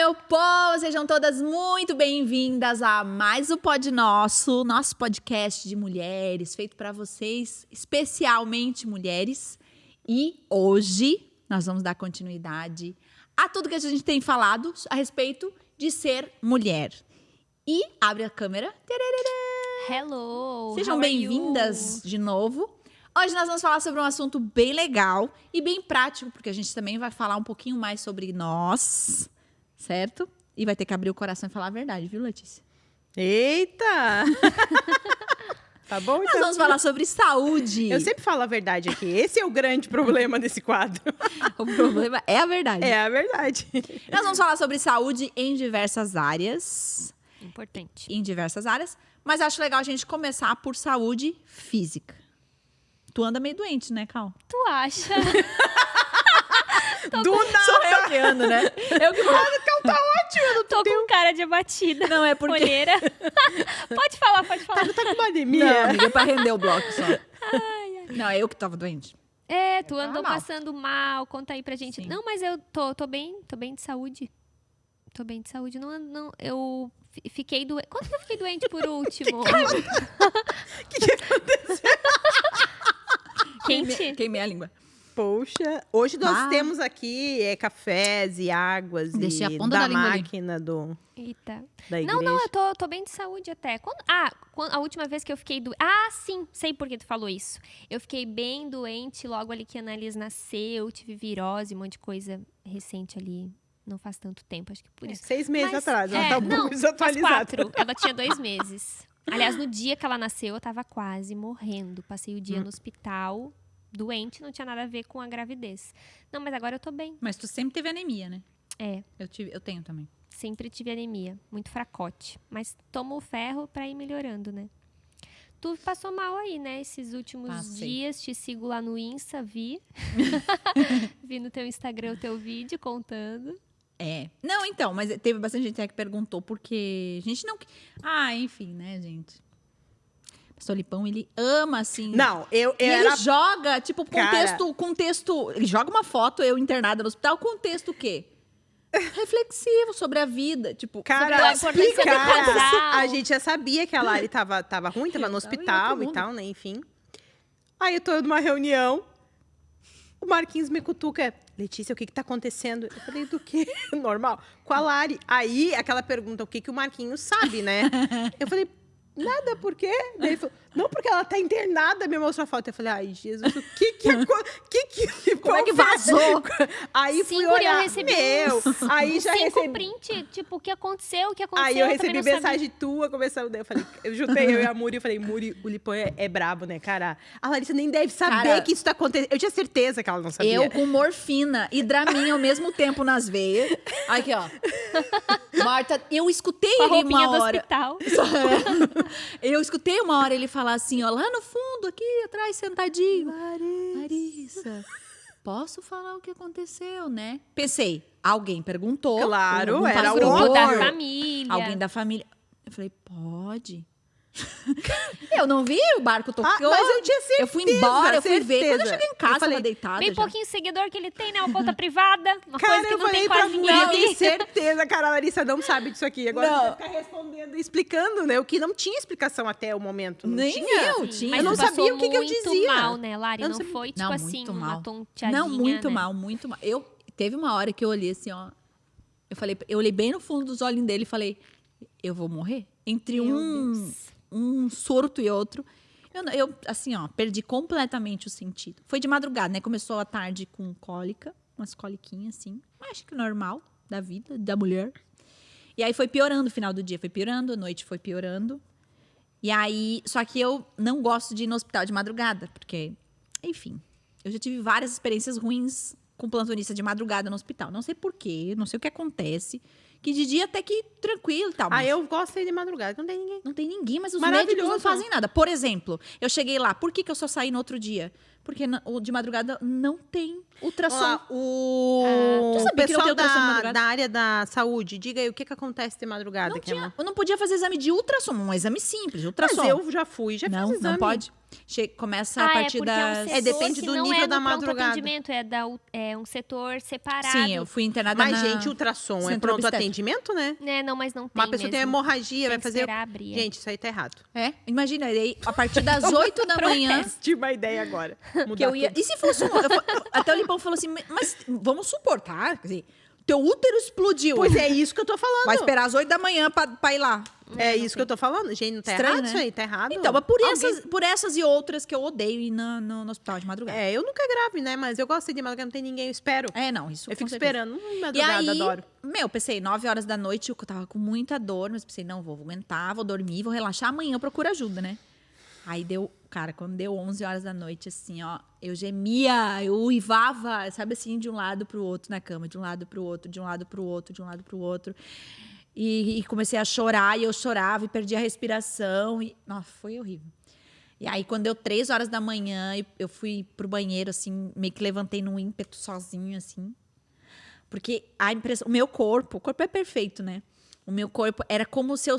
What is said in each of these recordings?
meu povo! Sejam todas muito bem-vindas a mais um nosso podcast de mulheres, feito para vocês, especialmente mulheres. E hoje nós vamos dar continuidade a tudo que a gente tem falado a respeito de ser mulher. E abre a câmera. Hello! Sejam bem-vindas de novo. Hoje nós vamos falar sobre um assunto bem legal e bem prático, porque a gente também vai falar um pouquinho mais sobre nós, certo? E vai ter que abrir o coração e falar a verdade, viu, Letícia? Eita! Tá bom, então? Nós vamos falar sobre saúde. Eu sempre falo a verdade aqui. Esse é o grande problema desse quadro. O problema é a verdade. É a verdade. Nós vamos falar sobre saúde em diversas áreas. Importante. Em diversas áreas. Mas acho legal a gente começar por saúde física. Tu anda meio doente, né, Cal? Tu acha? Do nada! Sou eu que ando, né? Eu que vou... Cal tá ótimo! Eu Tô com cara de abatida. Não, é porque... Olheira. Pode falar. Tá com uma anemia? Não, amiga, é pra render o bloco só. Não, é eu que tava doente. É, tu andou mal. passando mal. Conta aí pra gente. Sim. Não, mas eu tô bem de saúde. Tô bem de saúde. Não, eu fiquei doente. Quando que eu fiquei doente por último? O que aconteceu? Quente? Queimei a língua. Poxa, hoje nós Bah. temos aqui cafés e águas Deixei e a ponta da língua ali. máquina Eita. da igreja. Não, eu tô bem de saúde até. A última vez que eu fiquei doente... Ah, sim, sei por que tu falou isso. Eu fiquei bem doente logo ali que a Annalise nasceu, tive virose, um monte de coisa recente ali. Não faz tanto tempo, acho que por isso. 6 meses Mas, atrás, ela tá um pouco faz desatualizada. 4. Ela tinha 2 meses. Aliás, no dia que ela nasceu, eu tava quase morrendo. Passei o dia no hospital, doente, não tinha nada a ver com a gravidez. Não, mas agora eu tô bem. Mas tu sempre teve anemia, né? É, Eu tenho também. sempre tive anemia, muito fracote. Mas tomo o ferro pra ir melhorando, né? Tu passou mal aí, né? Esses últimos Passei. dias, te sigo lá no Insta, vi. Vi no teu Instagram o teu vídeo contando. É. Não, então, mas teve bastante gente que perguntou porque a gente não... Ah, enfim, né, gente? Pastor Lipão, ele ama, assim... Não, eu E era... ele joga, tipo, Cara. contexto... Ele joga uma foto, eu internada no hospital, contexto o quê? Reflexivo sobre a vida, tipo... Cara, sobre a importância do casal. a gente já sabia que a Lari tava ruim, tava no Tava em hospital outro e mundo. tal, né? Enfim. Aí eu tô numa reunião, o Marquinhos me cutuca. Letícia, o que tá acontecendo? Eu falei, do quê? Normal. Com a Lari. Aí, aquela pergunta, o que o Marquinhos sabe, né? Eu falei, nada, por quê? Daí ele falou, não, porque ela tá internada, me mostrou a foto. Eu falei, ai, Jesus, o que Como é que vazou? Aí Sim, fui guria, olhar, eu recebi aí já 5 recebi... print, tipo, o que aconteceu, Aí eu também recebi não sabia. mensagem tua, começando, eu falei, eu juntei eu e a Muri, eu falei, Muri, o Lipão é brabo, né, cara? A Larissa nem deve saber Cara, que isso tá acontecendo. Eu tinha certeza que ela não sabia. Eu com morfina e Dramin ao mesmo tempo nas veias. Aqui, ó. Marta, eu escutei Com a ele roupinha uma do hora. hospital. Eu escutei uma hora ele falar assim, ó, lá no fundo, aqui atrás, sentadinho. Larissa, posso falar o que aconteceu, né? Pensei, alguém perguntou. Claro, algum era o pastor, Grupo da Amor. família. alguém da família. Eu falei, pode. Eu não vi, o barco tocou. mas eu tinha certeza. Eu fui embora, eu fui ver. Quando eu certeza. cheguei em casa, Eu falei, tava deitada Bem já. pouquinho seguidor que ele tem, né? Uma conta privada. Uma Cara, coisa que eu não tem falei pra quase Muri, ninguém eu tenho ali. certeza, cara, a Larissa não sabe disso aqui. Agora Não. você vai ficar respondendo e explicando, né? O que não tinha explicação até o momento. Não Nem tinha. eu tinha. Mas Eu não tu passou sabia o que eu muito dizia. mal, né, Lari? Eu Não não sabia. foi, tipo Não, assim, muito uma mal. tonteadinha, Não, muito né? mal, muito mal. Teve uma hora que eu olhei assim, ó. Eu olhei bem no fundo dos olhos dele e falei, eu vou morrer? Entre Meu um Deus. surto e outro. Eu, assim, ó, perdi completamente o sentido. Foi de madrugada, né? Começou à tarde com cólica, umas coliquinhas, assim. Acho que normal da vida, da mulher. E aí foi piorando o final do dia, foi piorando, a noite foi piorando. E aí, só que eu não gosto de ir no hospital de madrugada, porque, enfim, eu já tive várias experiências ruins com plantonista de madrugada no hospital. Não sei porquê, não sei o que acontece. Que de dia até que tranquilo e tal. Ah, mas eu gosto de ir de madrugada, não tem ninguém. não tem ninguém, mas os Maravilhoso. médicos não fazem nada. Por exemplo, eu cheguei lá, por que eu só saí no outro dia? Porque o de madrugada não tem ultrassom. O Tu sabia que não tem pessoal ultrassom de madrugada? da área da saúde, diga aí o que acontece de madrugada. Não que é tinha, uma- eu não podia fazer exame de ultrassom, um exame simples, ultrassom. Mas eu já fui, já não, fiz exame. não pode. Começa a partir porque é um das... setor depende que do não nível é da no pronto madrugada. atendimento, é um setor separado. Sim, eu fui internada Mas, na... gente, ultrassom é Centro pronto obstétrico. atendimento, né? Né, não, mas não tem Uma pessoa tem mesmo. hemorragia, vai que fazer... esperar abrir. Gente, isso aí tá errado. É, imagina, aí, a partir das 8 da manhã... Tive uma ideia agora. Que eu ia... E se fosse até o Lipão falou assim, mas vamos supor, tá? Quer dizer, teu útero explodiu. Pois é isso que eu tô falando. Vai esperar às 8 da manhã pra ir lá. É isso que eu tô falando. Gente, não tá Estranho, errado né? isso aí, tá errado. Então, mas por essas e outras que eu odeio ir no hospital de madrugada. É, eu nunca grave, né? Mas eu gosto de ir de madrugada, não tem ninguém, eu espero. Não, isso Eu com fico certeza. esperando. E Madrugada, aí, adoro. pensei, 9 horas da noite, eu tava com muita dor, mas pensei, não, vou aguentar, vou dormir, vou relaxar, amanhã eu procuro ajuda, né? Aí quando deu 11 horas da noite, assim, ó, eu gemia, eu uivava, sabe assim, de um lado pro outro na cama, de um lado pro outro, de um lado pro outro, de um lado pro outro. E comecei a chorar, e eu chorava, e perdi a respiração, e... Nossa, foi horrível. E aí, quando deu 3 horas da manhã, eu fui pro banheiro, assim, meio que levantei num ímpeto sozinho, assim. Porque a impressão... O meu corpo... O corpo é perfeito, né? O meu corpo era como se eu...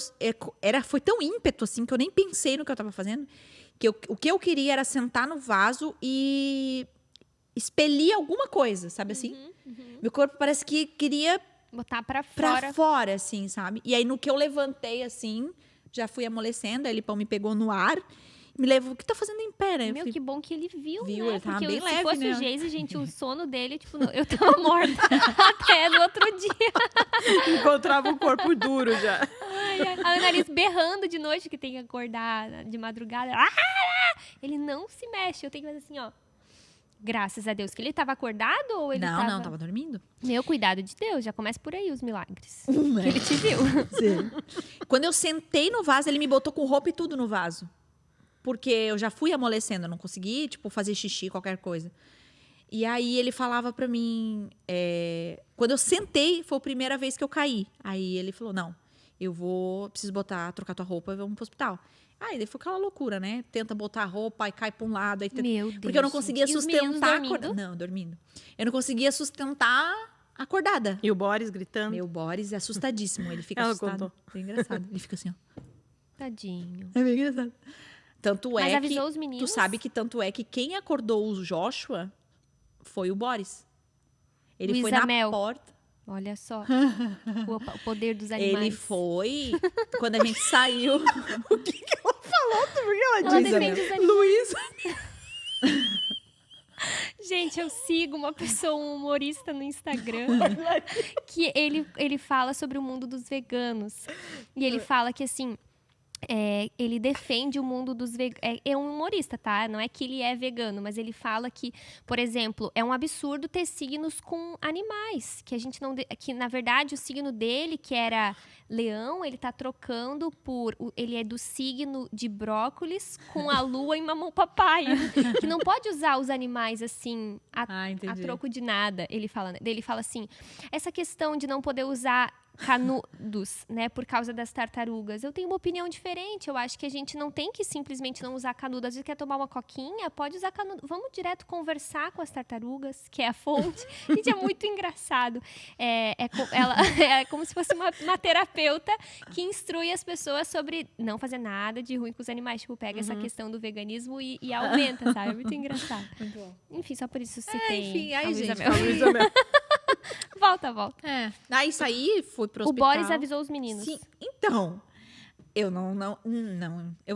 Foi tão ímpeto, assim, que eu nem pensei no que eu tava fazendo. Que o que eu queria era sentar no vaso e expelir alguma coisa, sabe assim? Meu corpo parece que queria... Botar pra Pra fora. fora, assim, sabe? E aí, no que eu levantei, assim, já fui amolecendo. Aí, o Lipão me pegou no ar. Me levou... O que tá fazendo em pé, né? Eu Meu, fui- que bom que ele viu, Viu, né? ele tava Porque bem se leve, fosse né? o Geise, gente, o sono dele, tipo, eu tava morta até no outro dia. Encontrava o corpo duro já. Ai, a Annalise berrando de noite, que tem que acordar de madrugada. Ele não se mexe. Eu tenho que fazer assim, ó. Graças a Deus. Que ele tava acordado ou ele Não, tava dormindo. Meu, cuidado de Deus. Já começa por aí os milagres. Que ele te viu. Quando eu sentei no vaso, ele me botou com roupa e tudo no vaso. Porque eu já fui amolecendo, eu não consegui, tipo, fazer xixi, qualquer coisa. E aí ele falava pra mim... Quando eu sentei, foi a primeira vez que eu caí. Aí ele falou, não, preciso trocar tua roupa e vamos pro hospital. Aí daí foi aquela loucura, né? Tenta botar a roupa e cai pra um lado. Aí Meu Deus. Porque eu não conseguia E os meninos sustentar... dormindo? Não, dormindo. Eu não conseguia sustentar acordada. E o Boris gritando. Meu Boris é assustadíssimo. Ele fica Ela assustado. contou. É engraçado. Ele fica assim, ó. Tadinho. É bem engraçado. Tanto Mas é avisou que... os meninos? Tu sabe que tanto é que quem acordou o Joshua foi o Boris. Ele Luísa foi na Mel. porta. Olha só. O poder dos animais. Ele foi... Quando a gente saiu... Por que ela Ela diz? defende os animais. Luísa. Gente, eu sigo uma pessoa, um humorista no Instagram, que ele fala sobre o mundo dos veganos. E ele fala que, assim, ele defende o mundo dos veganos. É um humorista, tá? Não é que ele é vegano, mas ele fala que, por exemplo, é um absurdo ter signos com animais. Que a gente não... Que, na verdade, o signo dele, que era leão, ele tá trocando por... Ele é do signo de brócolis com a lua em mamão papai. Que não pode usar os animais, assim, a entendi. troco de nada. Ele fala, né? Ele fala assim, essa questão de não poder usar canudos, né, por causa das tartarugas. Eu tenho uma opinião diferente. Eu acho que a gente não tem que simplesmente não usar canudo. Às vezes quer tomar uma coquinha, pode usar canudo. Vamos direto conversar com as tartarugas, que é a fonte. Gente, é muito engraçado. Ela é como se fosse uma terapeuta que instrui as pessoas sobre não fazer nada de ruim com os animais. Tipo, pega essa questão do veganismo e aumenta, sabe? É muito engraçado. Muito bom. Enfim, só por isso citei enfim, a aí, Luísa gente, Mel. A Luísa Mel. Volta. Aí saí, fui pro O hospital. Boris avisou os meninos. Sim, então... Eu não...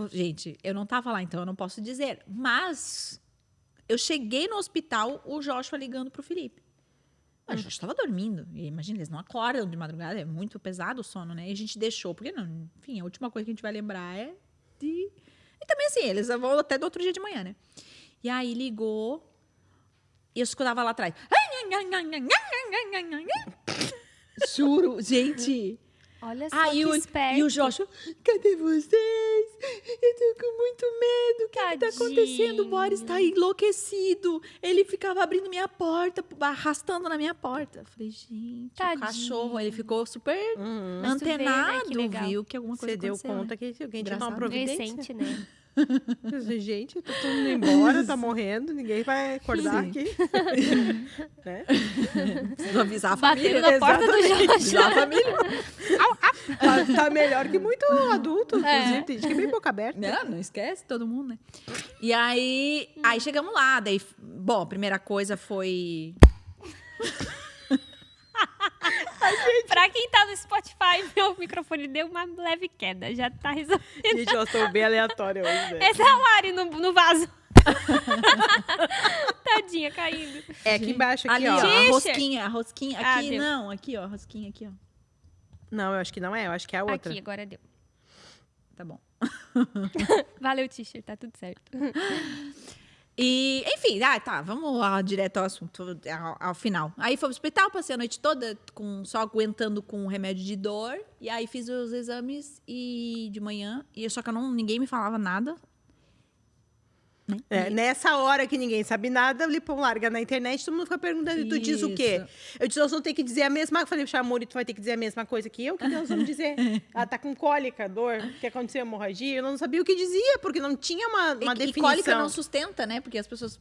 Gente, eu não tava lá, então eu não posso dizer. Mas... Eu cheguei no hospital, o Joshua ligando pro Felipe. Mas o Joshua estava dormindo. E imagina, eles não acordam de madrugada. É muito pesado o sono, né? E a gente deixou. Porque, não, enfim, a última coisa que a gente vai lembrar é de... E também, assim, eles vão até do outro dia de manhã, né? E aí, ligou. E eu escutava lá atrás. Juro, gente... Olha só Aí que esperto. e o Joshua, cadê vocês? Eu tô com muito medo. O que tá acontecendo? O Boris tá enlouquecido. Ele ficava abrindo minha porta, arrastando na minha porta. Eu falei, gente, Tadinho. o cachorro, ele ficou super Mas tu vê, né, antenado, que legal. viu que alguma coisa Você deu aconteceu, conta né? que alguém tinha Engraçado. uma providência. Recente, né? Gente, tá todo mundo embora, tá morrendo, ninguém vai acordar Sim. aqui. Né? Preciso avisar a família. Batendo na porta do Exatamente. Joshua. Avisar a família. Tá melhor que muito adulto, inclusive. Tem gente que é bem boca aberta. Não esquece todo mundo, né? E aí chegamos lá. Daí, bom, a primeira coisa foi... Pra quem tá no Spotify, meu microfone deu uma leve queda. Já tá resolvido. Gente, nós estamos bem aleatórios hoje, né? Essa é a Lari no vaso. Tadinha, caindo. É aqui embaixo, aqui, Ali, ó. ó, a rosquinha. Ah, Aqui, deu. não, aqui, ó, a rosquinha aqui, ó. Não, eu acho que não é. Eu acho que é a outra. Aqui, agora deu. Tá bom. Valeu, t-shirt, tá tudo certo. E, enfim, tá, vamos direto ao assunto, ao final. Aí fui pro hospital, passei a noite toda só aguentando com o remédio de dor. E aí fiz os exames de manhã, só que ninguém me falava nada. Né? É, nessa hora que ninguém sabe nada, o Lipão larga na internet, todo mundo fica perguntando, e tu diz o quê? Eu disse, nós vamos ter que dizer a mesma coisa. Eu falei, Chamuri, tu vai ter que dizer a mesma coisa que eu? O que nós vamos dizer? Ela tá com cólica, dor, o que aconteceu, hemorragia? Eu não sabia o que dizia, porque não tinha uma definição. E cólica não sustenta, né? Porque as pessoas,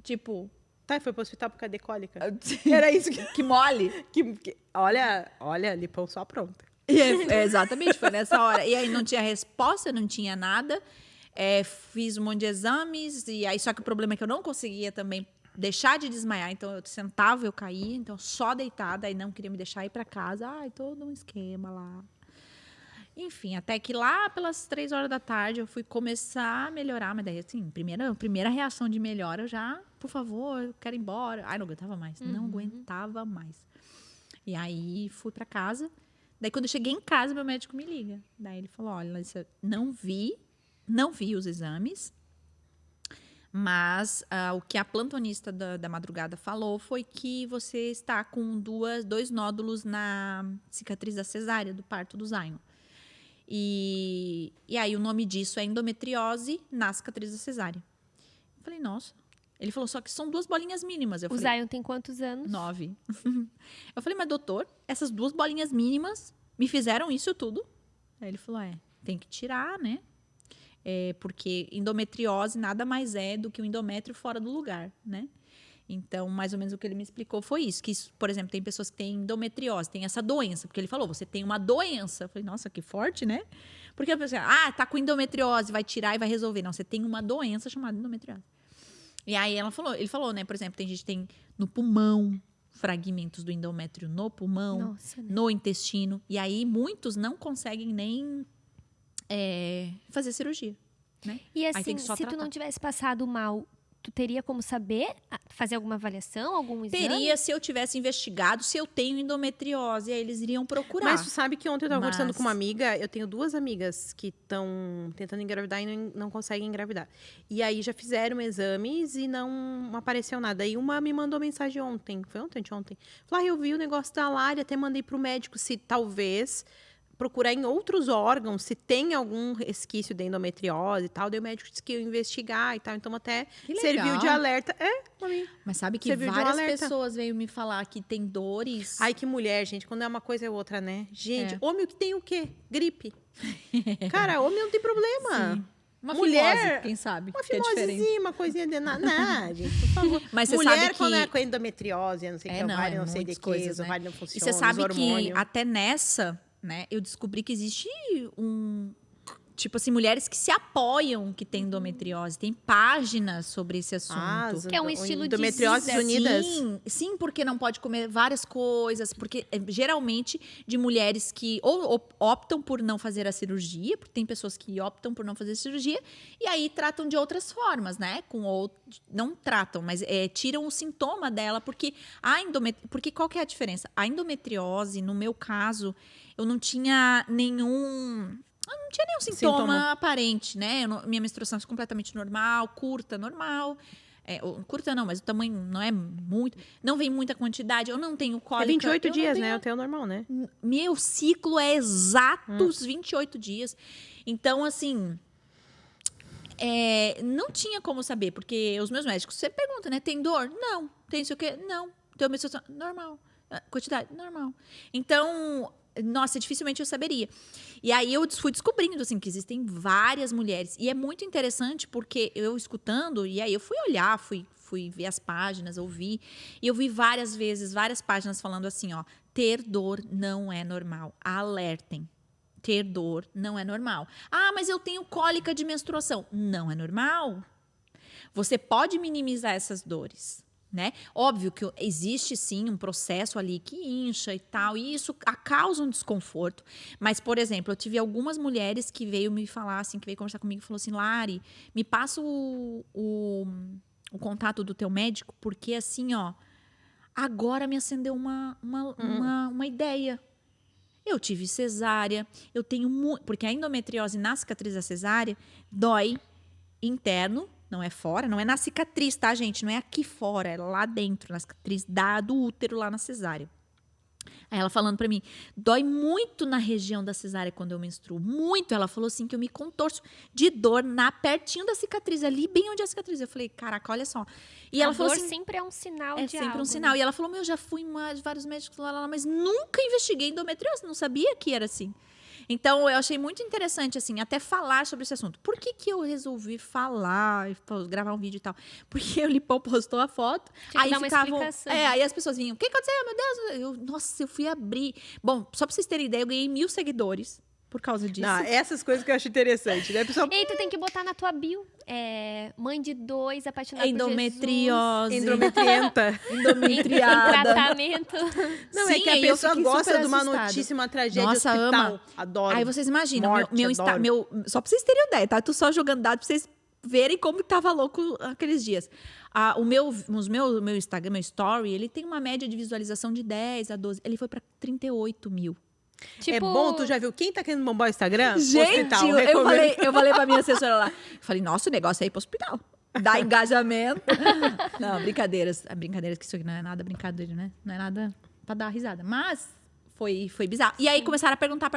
tipo... Tá, foi pro hospital por causa de cólica. Era isso que... Que mole. Olha, Lipão só pronta. Exatamente, foi nessa hora. E aí não tinha resposta, não tinha nada. Fiz um monte de exames, e aí só que o problema é que eu não conseguia também deixar de desmaiar, então eu sentava, eu caía, então só deitada, aí não queria me deixar ir para casa, todo um esquema lá. Enfim, até que lá pelas 3 horas da tarde eu fui começar a melhorar, mas daí assim, primeira reação de melhora, eu já, por favor, eu quero ir embora. Ai, não aguentava mais, não aguentava mais. E aí fui para casa, daí quando eu cheguei em casa, meu médico me liga. Daí ele falou, olha, Larissa, não vi os exames, mas o que a plantonista da madrugada falou foi que você está com 2 nódulos na cicatriz da cesárea, do parto do Zion. E aí o nome disso é endometriose na cicatriz da cesárea. Eu falei, nossa. Ele falou, só que são 2 bolinhas mínimas. Eu O falei, Zion tem quantos anos? 9. Eu falei, mas doutor, essas 2 bolinhas mínimas me fizeram isso tudo? Aí ele falou, tem que tirar, né? Porque endometriose nada mais é do que o endométrio fora do lugar, né? Então, mais ou menos o que ele me explicou foi isso. Que, por exemplo, tem pessoas que têm endometriose, tem essa doença. Porque ele falou, você tem uma doença. Eu falei, nossa, que forte, né? Porque a pessoa, tá com endometriose, vai tirar e vai resolver. Não, você tem uma doença chamada endometriose. E aí ele falou, né? Por exemplo, tem gente que tem no pulmão, fragmentos do endométrio no pulmão, Nossa, né? no intestino. E aí, muitos não conseguem nem... fazer cirurgia, né? E Aí assim, tem que só se tu tratar. não tivesse passado mal, tu teria como saber? Fazer alguma avaliação, algum exame? Teria se eu tivesse investigado se eu tenho endometriose, aí eles iriam procurar. Mas tu sabe que ontem eu tava conversando Mas- com uma amiga, eu tenho 2 amigas que estão tentando engravidar e não conseguem engravidar. E aí já fizeram exames e não apareceu nada. E uma me mandou mensagem ontem, foi ontem? Falou, eu vi o negócio da Lari, até mandei pro médico se talvez procurar em outros órgãos se tem algum resquício de endometriose e tal. Daí o médico disse que ia investigar e tal. Então até Que serviu legal. de alerta. Pra mim. Mas sabe que Serviu de um várias alerta. pessoas veio me falar que tem dores. Ai, que mulher, gente. Quando é uma coisa é outra, né? Gente, É. homem que tem o quê? Gripe. Cara, homem não tem problema. Sim. Uma mulher- fimose, quem sabe? Uma que é diferente. fimosezinha, uma coisinha de nada. Não, gente, por favor. Mas você mulher, sabe que... quando é com endometriose, não sei o que, ovário, não sei de muitas que, coisas, o né? ovário não E funciona, você sabe os que hormônios. até nessa, né, eu descobri que existe tipo assim, mulheres que se apoiam que têm endometriose. Tem páginas sobre esse assunto. Que é um estilo de Endometrioses vida. Unidas. Sim, porque não pode comer várias coisas, porque geralmente de mulheres que ou optam por não fazer a cirurgia, porque tem pessoas que optam por não fazer a cirurgia, e aí tratam de outras formas, né? Não tratam, mas tiram o sintoma dela, porque porque qual que é a diferença? A endometriose, no meu caso, eu não tinha nenhum sintoma aparente, né? Minha menstruação é completamente normal, curta, normal. Curta não, mas o tamanho não é muito. Não vem muita quantidade. Eu não tenho cólica. É 28 eu não dias, tenho- né? É o teu normal, né? Meu ciclo é exatos 28 dias. Então, assim... não tinha como saber, porque os meus médicos, você pergunta, né? Tem dor? Não. Tem isso o quê? Não. Tem menstruação? Normal. Quantidade? Normal. Então... Nossa, dificilmente eu saberia. E aí eu fui descobrindo, assim, que existem várias mulheres. E é muito interessante porque eu escutando, e aí eu fui olhar, fui ver as páginas, ouvir. E eu vi várias vezes, várias páginas falando assim, ó. Ter dor não é normal. Alertem. ter dor não é normal. Ah, mas eu tenho cólica de menstruação. Não é normal. Você pode minimizar essas dores, né? Óbvio que existe sim um processo ali que incha e tal, e isso causa um desconforto. Mas, por exemplo, eu tive algumas mulheres que veio me falar assim, que veio conversar comigo e falou assim: Lari, me passa o contato do teu médico, porque assim, ó, agora me acendeu uma ideia. Eu tive cesárea, eu tenho porque a endometriose na cicatriz da cesárea dói interno, não é fora, não é na cicatriz, tá, gente? Não é aqui fora, é lá dentro, na cicatriz do útero, lá na cesárea. Aí ela falando pra mim, dói muito na região da cesárea quando eu menstruo, muito. Ela falou assim que eu me contorço de dor pertinho da cicatriz, ali bem onde é a cicatriz. Eu falei, caraca, olha só. E ela falou assim, sempre é um sinal é de sempre algo, um sinal. né? E ela falou, eu já fui em vários médicos lá, mas nunca investiguei endometriose, não sabia que era assim. Então, eu achei muito interessante, assim, até falar sobre esse assunto. Por que eu resolvi falar, gravar um vídeo e tal? Porque o Lipão postou a foto, aí dar uma ficavam... explicação. aí as pessoas vinham, o que aconteceu? Meu Deus! Nossa, eu fui abrir. Bom, só pra vocês terem ideia, eu ganhei 1.000 seguidores por causa disso. Não, essas coisas que eu acho interessante, né? Pessoal, E tu tem que botar na tua bio. Mãe de 2, apaixonada por Jesus. Endometriose. Endometrienta. Em Endometriada. tratamento. Não, Sim, é que a aí eu pessoa fiquei gosta super de uma assustada. notícia, uma tragédia Nossa, hospital. ama. Adoro. Aí vocês imaginam, Morte, adoro. só pra vocês terem ideia, tá? Tô só jogando dados pra vocês verem como tava louco aqueles dias. O meu Instagram, meu story, ele tem uma média de visualização de 10 a 12. Ele foi pra 38 mil. Tipo, É bom, tu já viu quem tá querendo bombar o Instagram? Gente, Hospital, eu falei pra minha assessora lá. Eu falei, nossa, o negócio é ir pro hospital. Dá engajamento. Não, brincadeiras. Brincadeiras, que isso aqui não é nada brincadeira, né? Não é nada pra dar risada. Mas foi bizarro. E aí começaram a perguntar.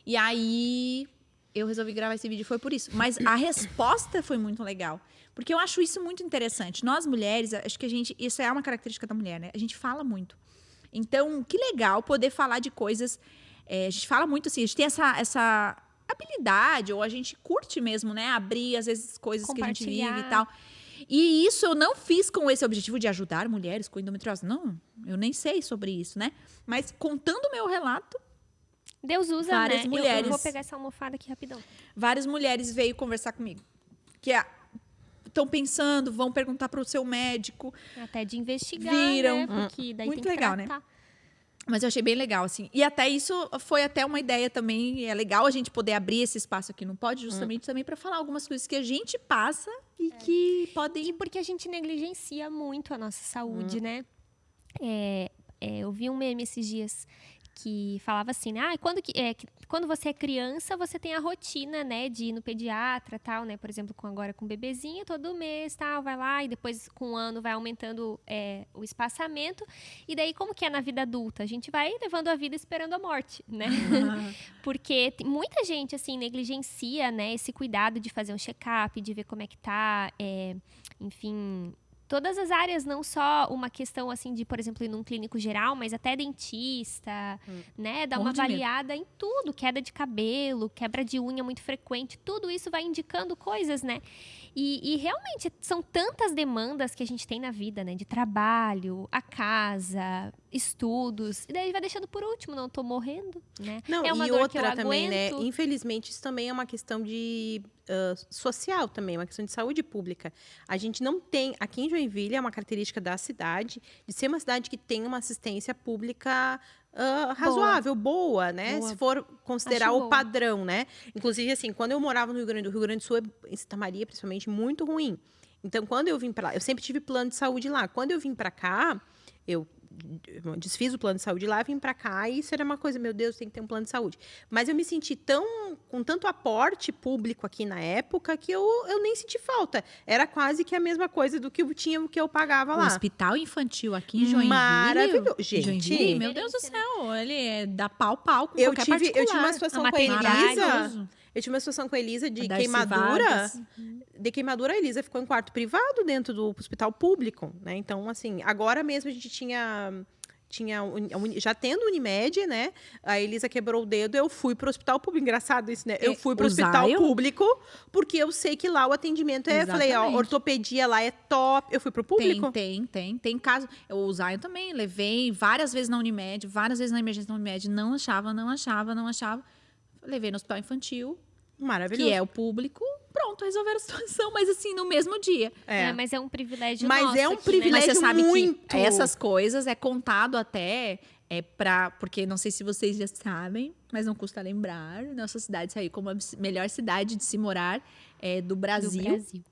E aí eu resolvi gravar esse vídeo, foi por isso. Mas a resposta foi muito legal. Porque eu acho isso muito interessante. Nós, mulheres, acho que isso é uma característica da mulher, né? A gente fala muito. Então, que legal poder falar de coisas... a gente fala muito assim, a gente tem essa habilidade, ou a gente curte mesmo, né? Abrir, às vezes, coisas que a gente vive e tal. E isso eu não fiz com esse objetivo de ajudar mulheres com endometriose. Não, eu nem sei sobre isso, né? Mas contando o meu relato, Deus usa, várias né? mulheres. Eu vou pegar essa almofada aqui rapidão. várias mulheres veio conversar comigo. Que estão pensando, vão perguntar para o seu médico. Até de investigar, Viram. né? Porque daí Muito tem que legal, né? tratar. Mas eu achei bem legal, assim. E até isso foi até uma ideia também. É legal a gente poder abrir esse espaço aqui no Pod, justamente também para falar algumas coisas que a gente passa e que podem... E porque a gente negligencia muito a nossa saúde, né? Eu vi um meme esses dias que falava assim, né? Quando você é criança, você tem a rotina, né? De ir no pediatra, tal, né? Por exemplo, agora com o bebezinho, todo mês, tal, vai lá. E depois, com um ano, vai aumentando o espaçamento. E daí, como que é na vida adulta? A gente vai levando a vida esperando a morte, né? Porque muita gente, assim, negligencia, né? Esse cuidado de fazer um check-up, de ver como é que tá, enfim... Todas as áreas, não só uma questão, assim, de, por exemplo, ir num clínico geral, mas até dentista, né? Dar uma avaliada em tudo. Queda de cabelo, quebra de unha muito frequente. Tudo isso vai indicando coisas, né? E realmente, são tantas demandas que a gente tem na vida, né? De trabalho, a casa, estudos. E daí vai deixando por último, não tô morrendo, né? Não, é uma e dor outra que eu também, né? aguento. Infelizmente, isso também é uma questão de social também, uma questão de saúde pública. A gente não tem... Aqui em Joinville, é uma característica da cidade, de ser uma cidade que tem uma assistência pública razoável, boa, né? Boa. Se for considerar Acho o boa. padrão, né? Inclusive, assim, quando eu morava no Rio Grande do Sul, em Santa Maria, principalmente, muito ruim. Então, quando eu vim para lá... Eu sempre tive plano de saúde lá. Quando eu vim para cá, eu desfiz o plano de saúde lá, vim pra cá e isso era uma coisa, meu Deus, tem que ter um plano de saúde. Mas eu me senti com tanto aporte público aqui na época que eu nem senti falta. Era quase que a mesma coisa do que eu tinha, o que eu pagava O lá. hospital infantil aqui em Joinville. Maravilhoso. Gente, Joinville, meu Deus do céu, ele dá pau com eu qualquer tive particular. uma situação A com a Elisa. Maravilhoso. Eu tive uma situação com a Elisa de A Darcy queimadura. Vargas. De queimadura, a Elisa ficou em quarto privado dentro do hospital público, né? Então, assim, agora mesmo a gente tinha tinha já tendo Unimed, né? A Elisa quebrou o dedo, eu fui pro hospital público. Engraçado isso, né? Eu fui pro o hospital Zion? público, porque eu sei que lá o atendimento é... Falei, ó, Exatamente. ortopedia lá é top. Eu fui pro público. Tem caso. O Zion também, levei várias vezes na Unimed, várias vezes na emergência da Unimed, não achava. Levei no hospital infantil, Maravilhoso. que é o público, pronto, resolveram a situação, mas assim, no mesmo dia. Mas é um privilégio Mas nosso é um aqui, né? privilégio Mas você sabe muito. que essas coisas é contado até porque não sei se vocês já sabem, mas não custa lembrar, nossa cidade saiu como a melhor cidade de se morar do Brasil. Do Brasil.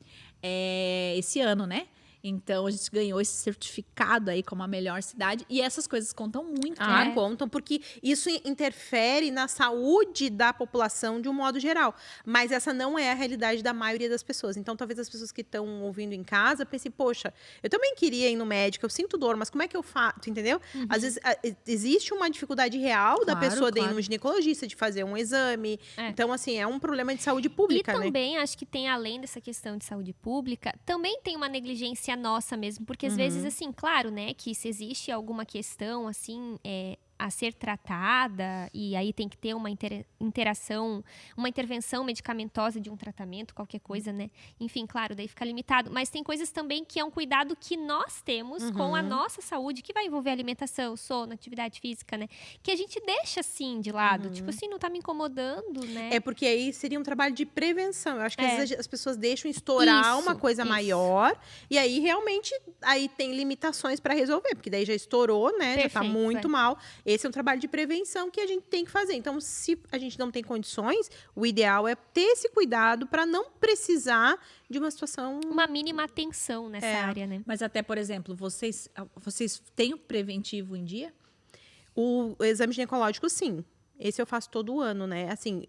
Esse ano, né? Então, a gente ganhou esse certificado aí como a melhor cidade. E essas coisas contam muito, né? Contam, porque isso interfere na saúde da população de um modo geral. Mas essa não é a realidade da maioria das pessoas. Então, talvez as pessoas que estão ouvindo em casa pensem, poxa, eu também queria ir no médico, eu sinto dor, mas como é que eu faço? Entendeu? Às vezes, existe uma dificuldade real da pessoa de ir no ginecologista, de fazer um exame. Então, assim, é um problema de saúde pública, E também, acho que tem, além dessa questão de saúde pública, também tem uma negligência nossa mesmo, porque às vezes, assim, claro, né, que se existe alguma questão, assim, a ser tratada, e aí tem que ter uma interação, uma intervenção medicamentosa de um tratamento, qualquer coisa, né? Enfim, claro, daí fica limitado. Mas tem coisas também que é um cuidado que nós temos com a nossa saúde, que vai envolver alimentação, sono, atividade física, né? Que a gente deixa, assim, de lado. Tipo assim, não tá me incomodando, né? É porque aí seria um trabalho de prevenção. Eu acho que às vezes as pessoas deixam estourar uma coisa maior, e aí realmente aí tem limitações para resolver, porque daí já estourou, né? Já tá muito mal. Esse é um trabalho de prevenção que a gente tem que fazer. Então, se a gente não tem condições, o ideal é ter esse cuidado para não precisar de uma situação... Uma mínima atenção nessa área, né? Mas até, por exemplo, vocês têm o preventivo em dia? O exame ginecológico, sim. Esse eu faço todo ano, né? Assim,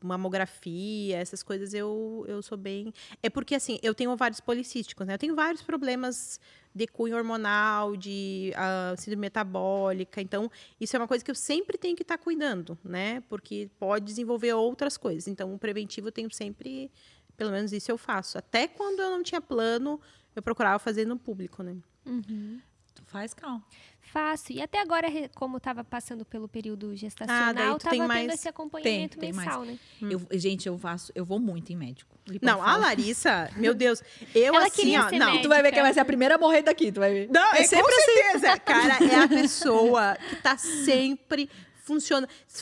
mamografia, essas coisas eu sou bem... É porque, assim, eu tenho ovários policísticos, né? Eu tenho vários problemas de cunho hormonal, de síndrome metabólica. Então, isso é uma coisa que eu sempre tenho que estar cuidando, né? Porque pode desenvolver outras coisas. Então, o preventivo eu tenho sempre... Pelo menos isso eu faço. Até quando eu não tinha plano, eu procurava fazer no público, né? Tu faz, Cal? Faço. E até agora, como estava passando pelo período gestacional, estava tendo esse acompanhamento mensal, né? Gente, eu vou muito em médico. Não, a Larissa, meu Deus, Ela assim, queria ó, ser não. médica. Tu vai ver que ela vai ser a primeira a morrer daqui, tu vai ver. Não, é sempre com assim. certeza. Cara, é a pessoa que tá sempre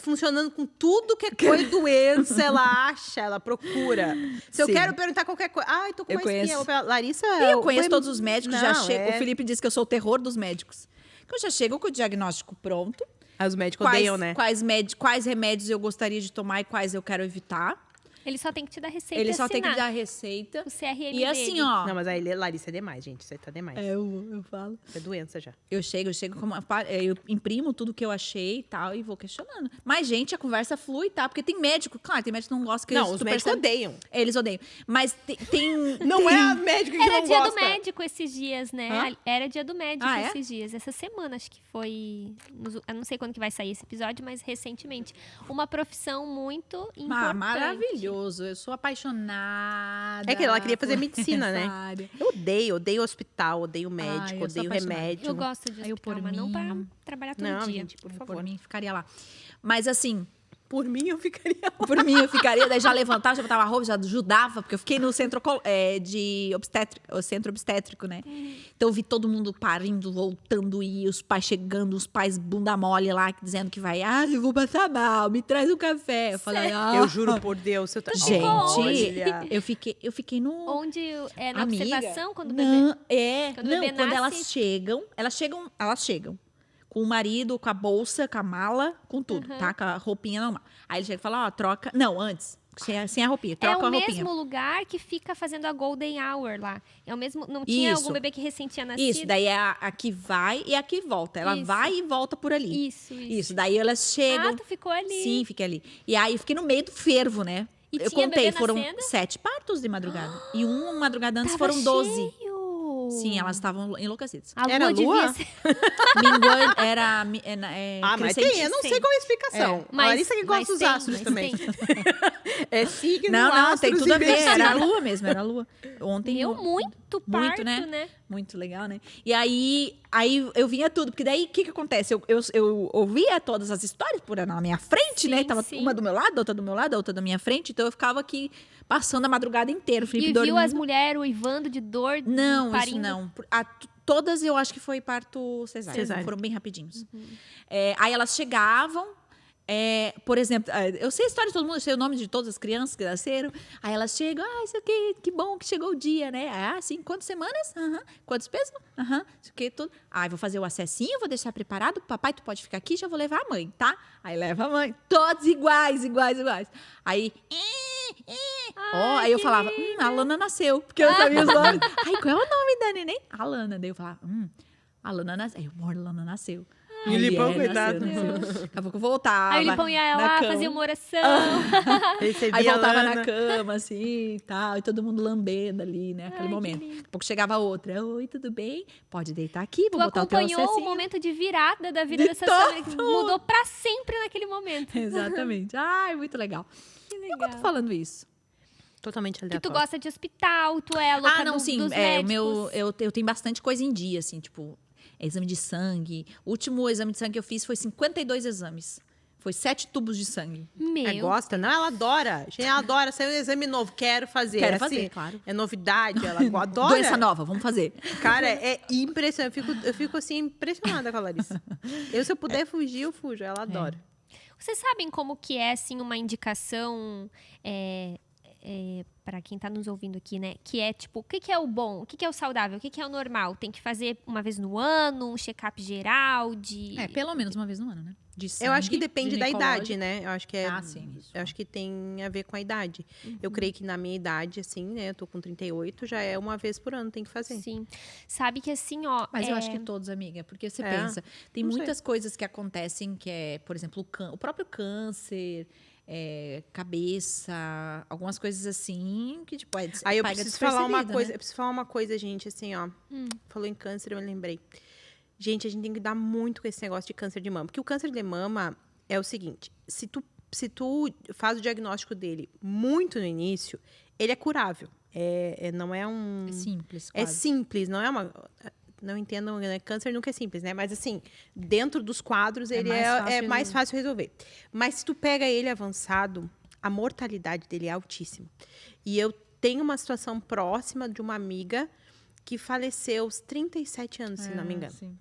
funcionando com tudo que é coisa e doença, ela acha, ela procura. Se eu Sim. quero perguntar qualquer coisa, ai, tô com uma espinha. Eu vou pra Larissa... Eu conheço todos os médicos, já Não, chego. O Felipe diz que eu sou o terror dos médicos. Que eu já chego com o diagnóstico pronto. Os médicos odeiam, né? Quais remédios eu gostaria de tomar e quais eu quero evitar. Ele só tem que te dar receita Ele e só tem que assinar dar receita. o CRM E assim, dele. ó. Não, mas aí Larissa é demais, gente. Isso aí tá demais. Eu falo. Isso é doença já. Eu chego eu imprimo tudo que eu achei e tal e vou questionando. Mas, gente, a conversa flui, tá? Porque tem médico, claro, tem médico que não gosta que Não, os médicos odeiam. Eles odeiam. Mas tem Não é a médica que Era não dia gosta. do médico esses dias, né? Hã? Era dia do médico Ah, é? esses dias. Essa semana, acho que foi... Eu não sei quando que vai sair esse episódio, mas recentemente. Uma profissão muito importante. Maravilhoso. Eu sou apaixonada. É que ela queria fazer por medicina, essa né? área. Eu odeio hospital, odeio médico, eu sou odeio apaixonada. remédio. Eu gosto de Aí eu, hospital, por mas não mim- pra trabalhar todo Não, dia. gente, por Por favor. mim, ficaria lá. Mas assim, Por mim, eu ficaria lá. por mim eu ficaria, daí já levantava, já botava roupa, já ajudava, porque eu fiquei no centro de obstétrico, o centro obstétrico, né? Então eu vi todo mundo parindo, voltando, e os pais chegando, os pais bunda mole lá, dizendo que vai, eu vou passar mal, me traz um café. Eu falei, Eu juro por Deus, eu tô... gente, Olha. eu fiquei no... Onde é na Amiga, observação, quando o bebê... não, quando o bebê quando nasce- elas chegam com o marido, com a bolsa, com a mala, com tudo, tá? Com a roupinha normal. Aí ele chega e fala, troca... Não, antes, sem a roupinha, troca É a o roupinha. mesmo lugar que fica fazendo a Golden Hour lá. É o mesmo... Não tinha Isso. algum bebê que recém tinha nascido? Isso, daí é a que vai e a que volta. Ela Isso. vai e volta por ali. Isso. Daí elas chegam... Ah, tu ficou ali. Sim, fiquei ali. E aí eu fiquei no meio do fervo, né? E Eu tinha contei, bebê foram nascendo? 7 partos de madrugada. E uma madrugada antes Tava foram 12. cheio. Sim, elas estavam enlouquecidas. A Era lua devia lua? ser... Minguante era Mas crescente. tem, eu não sei qual é a explicação. Mas- a Larissa que gosta mas dos tem, astros mas também. tem. É signo, Não, tem astros tudo a e ver. Era a medicina. lua mesmo, era a lua. Ontem... Meu, muito muito parto, né? né? Muito legal, né? E aí eu vinha tudo, porque daí o que acontece? Eu ouvia todas as histórias na minha frente, né? Sim, Tava sim. uma do meu lado, outra do meu lado, outra da minha frente, então eu ficava aqui passando a madrugada inteira, o Felipe E dormindo. viu as mulheres uivando de dor, Não, parindo. isso não. Todas eu acho que foi parto cesárea. Cesárea. Foram bem rapidinhos. Aí elas chegavam. Por exemplo, eu sei a história de todo mundo, eu sei o nome de todas as crianças que nasceram. Aí elas chegam, isso aqui, que bom que chegou o dia, né? Sim, quantas semanas? Quantos pesos? Isso aqui, tudo. Vou fazer o acessinho, vou deixar preparado. Papai, tu pode ficar aqui, já vou levar a mãe, tá? Aí leva a mãe. Todos iguais. Aí, aí eu falava, a Lana nasceu, porque eu sabia os nomes. Qual é o nome da neném? A Lana. Daí eu falava, a Lana nasceu. Aí a Lana nasceu. E o Lipão, coitado. Nasceu. Daqui a pouco eu voltava. Aí o Lipão ia na lá, cama. fazia uma oração. Recebia Aí voltava a Lana. na cama, assim, e tal. E todo mundo lambendo ali, né? Aquele Ai, que momento. lindo. Daqui a pouco chegava outra. Oi, tudo bem? Pode deitar aqui, vou Tu botar o teu acompanhou o acessinho. momento de virada da vida De dessa todo. família, que mudou pra sempre naquele momento. Exatamente. Ai, muito legal. Que Por que eu tô legal. falando isso? Totalmente Que aleatório. tu gosta de hospital, tu é a louca Não, sim. dos O médicos. eu tenho bastante coisa em dia, assim, tipo, exame de sangue. O último exame de sangue que eu fiz foi 52 exames. Foi 7 tubos de sangue. Meu. Gosta? Não, ela adora. Gente, ela adora. Saiu um exame novo, quero fazer. Quero É fazer, assim, claro. É novidade, ela adora. Doença nova, vamos fazer. Cara, é impressionante. Eu fico assim, impressionada com a Larissa. Se eu puder fugir, eu fujo. Ela adora. Vocês sabem como que é, assim, uma indicação para quem tá nos ouvindo aqui, né? Que é, tipo, o que é o bom? O que é o saudável? O que é o normal? Tem que fazer uma vez no ano, um check-up geral de... Pelo menos uma vez no ano, né? De Eu acho que sangue, depende da ginecológico. idade, né? Eu acho que Sim. Eu acho que tem a ver com a idade. Eu creio que na minha idade, assim, né? Eu tô com 38, já é uma vez por ano, tem que fazer. Sim. Sabe que assim, ó... Mas eu acho que todos, amiga, porque você É, pensa, tem não sei. muitas coisas que acontecem que é, por exemplo, o próprio câncer, cabeça, algumas coisas assim, que tipo, Aí eu paga preciso falar uma despercebida, coisa, né? eu preciso falar uma coisa, gente, assim, ó. Falou em câncer, eu me lembrei. Gente, a gente tem que cuidar muito com esse negócio de câncer de mama, porque o câncer de mama é o seguinte, se tu faz o diagnóstico dele muito no início, ele é curável. Não é um... É simples, É quase. simples, não é uma... Não entendo, né? Câncer nunca é simples, né? Mas assim, dentro dos quadros, ele mais fácil é mais resolver. fácil resolver. Mas se tu pega ele avançado, a mortalidade dele é altíssima. E eu tenho uma situação próxima de uma amiga que faleceu aos 37 anos, se não me engano. Sim.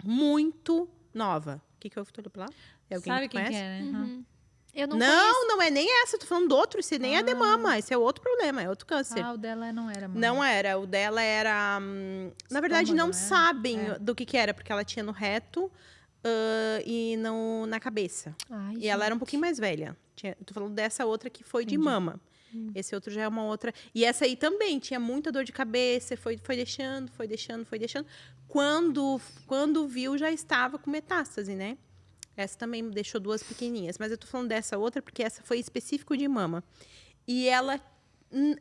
Muito nova. O que houve? Tu olhou pra lá? É alguém Sabe que quem conhece? que é, né? Eu não conheço. Não é nem essa. Tô falando do outro. Esse nem é de mama. Esse é outro problema. É outro câncer. O dela não era mãe. Não era. O dela era... na verdade, não Estômago, né? sabem do que era. Porque ela tinha no reto e na cabeça. Ai, E ela era um pouquinho mais velha. Tô falando dessa outra que foi de mama. Esse outro já é uma outra... E essa aí também tinha muita dor de cabeça. Foi deixando. Quando viu, já estava com metástase, né? Essa também deixou 2 pequenininhas. Mas eu tô falando dessa outra porque essa foi específico de mama. E ela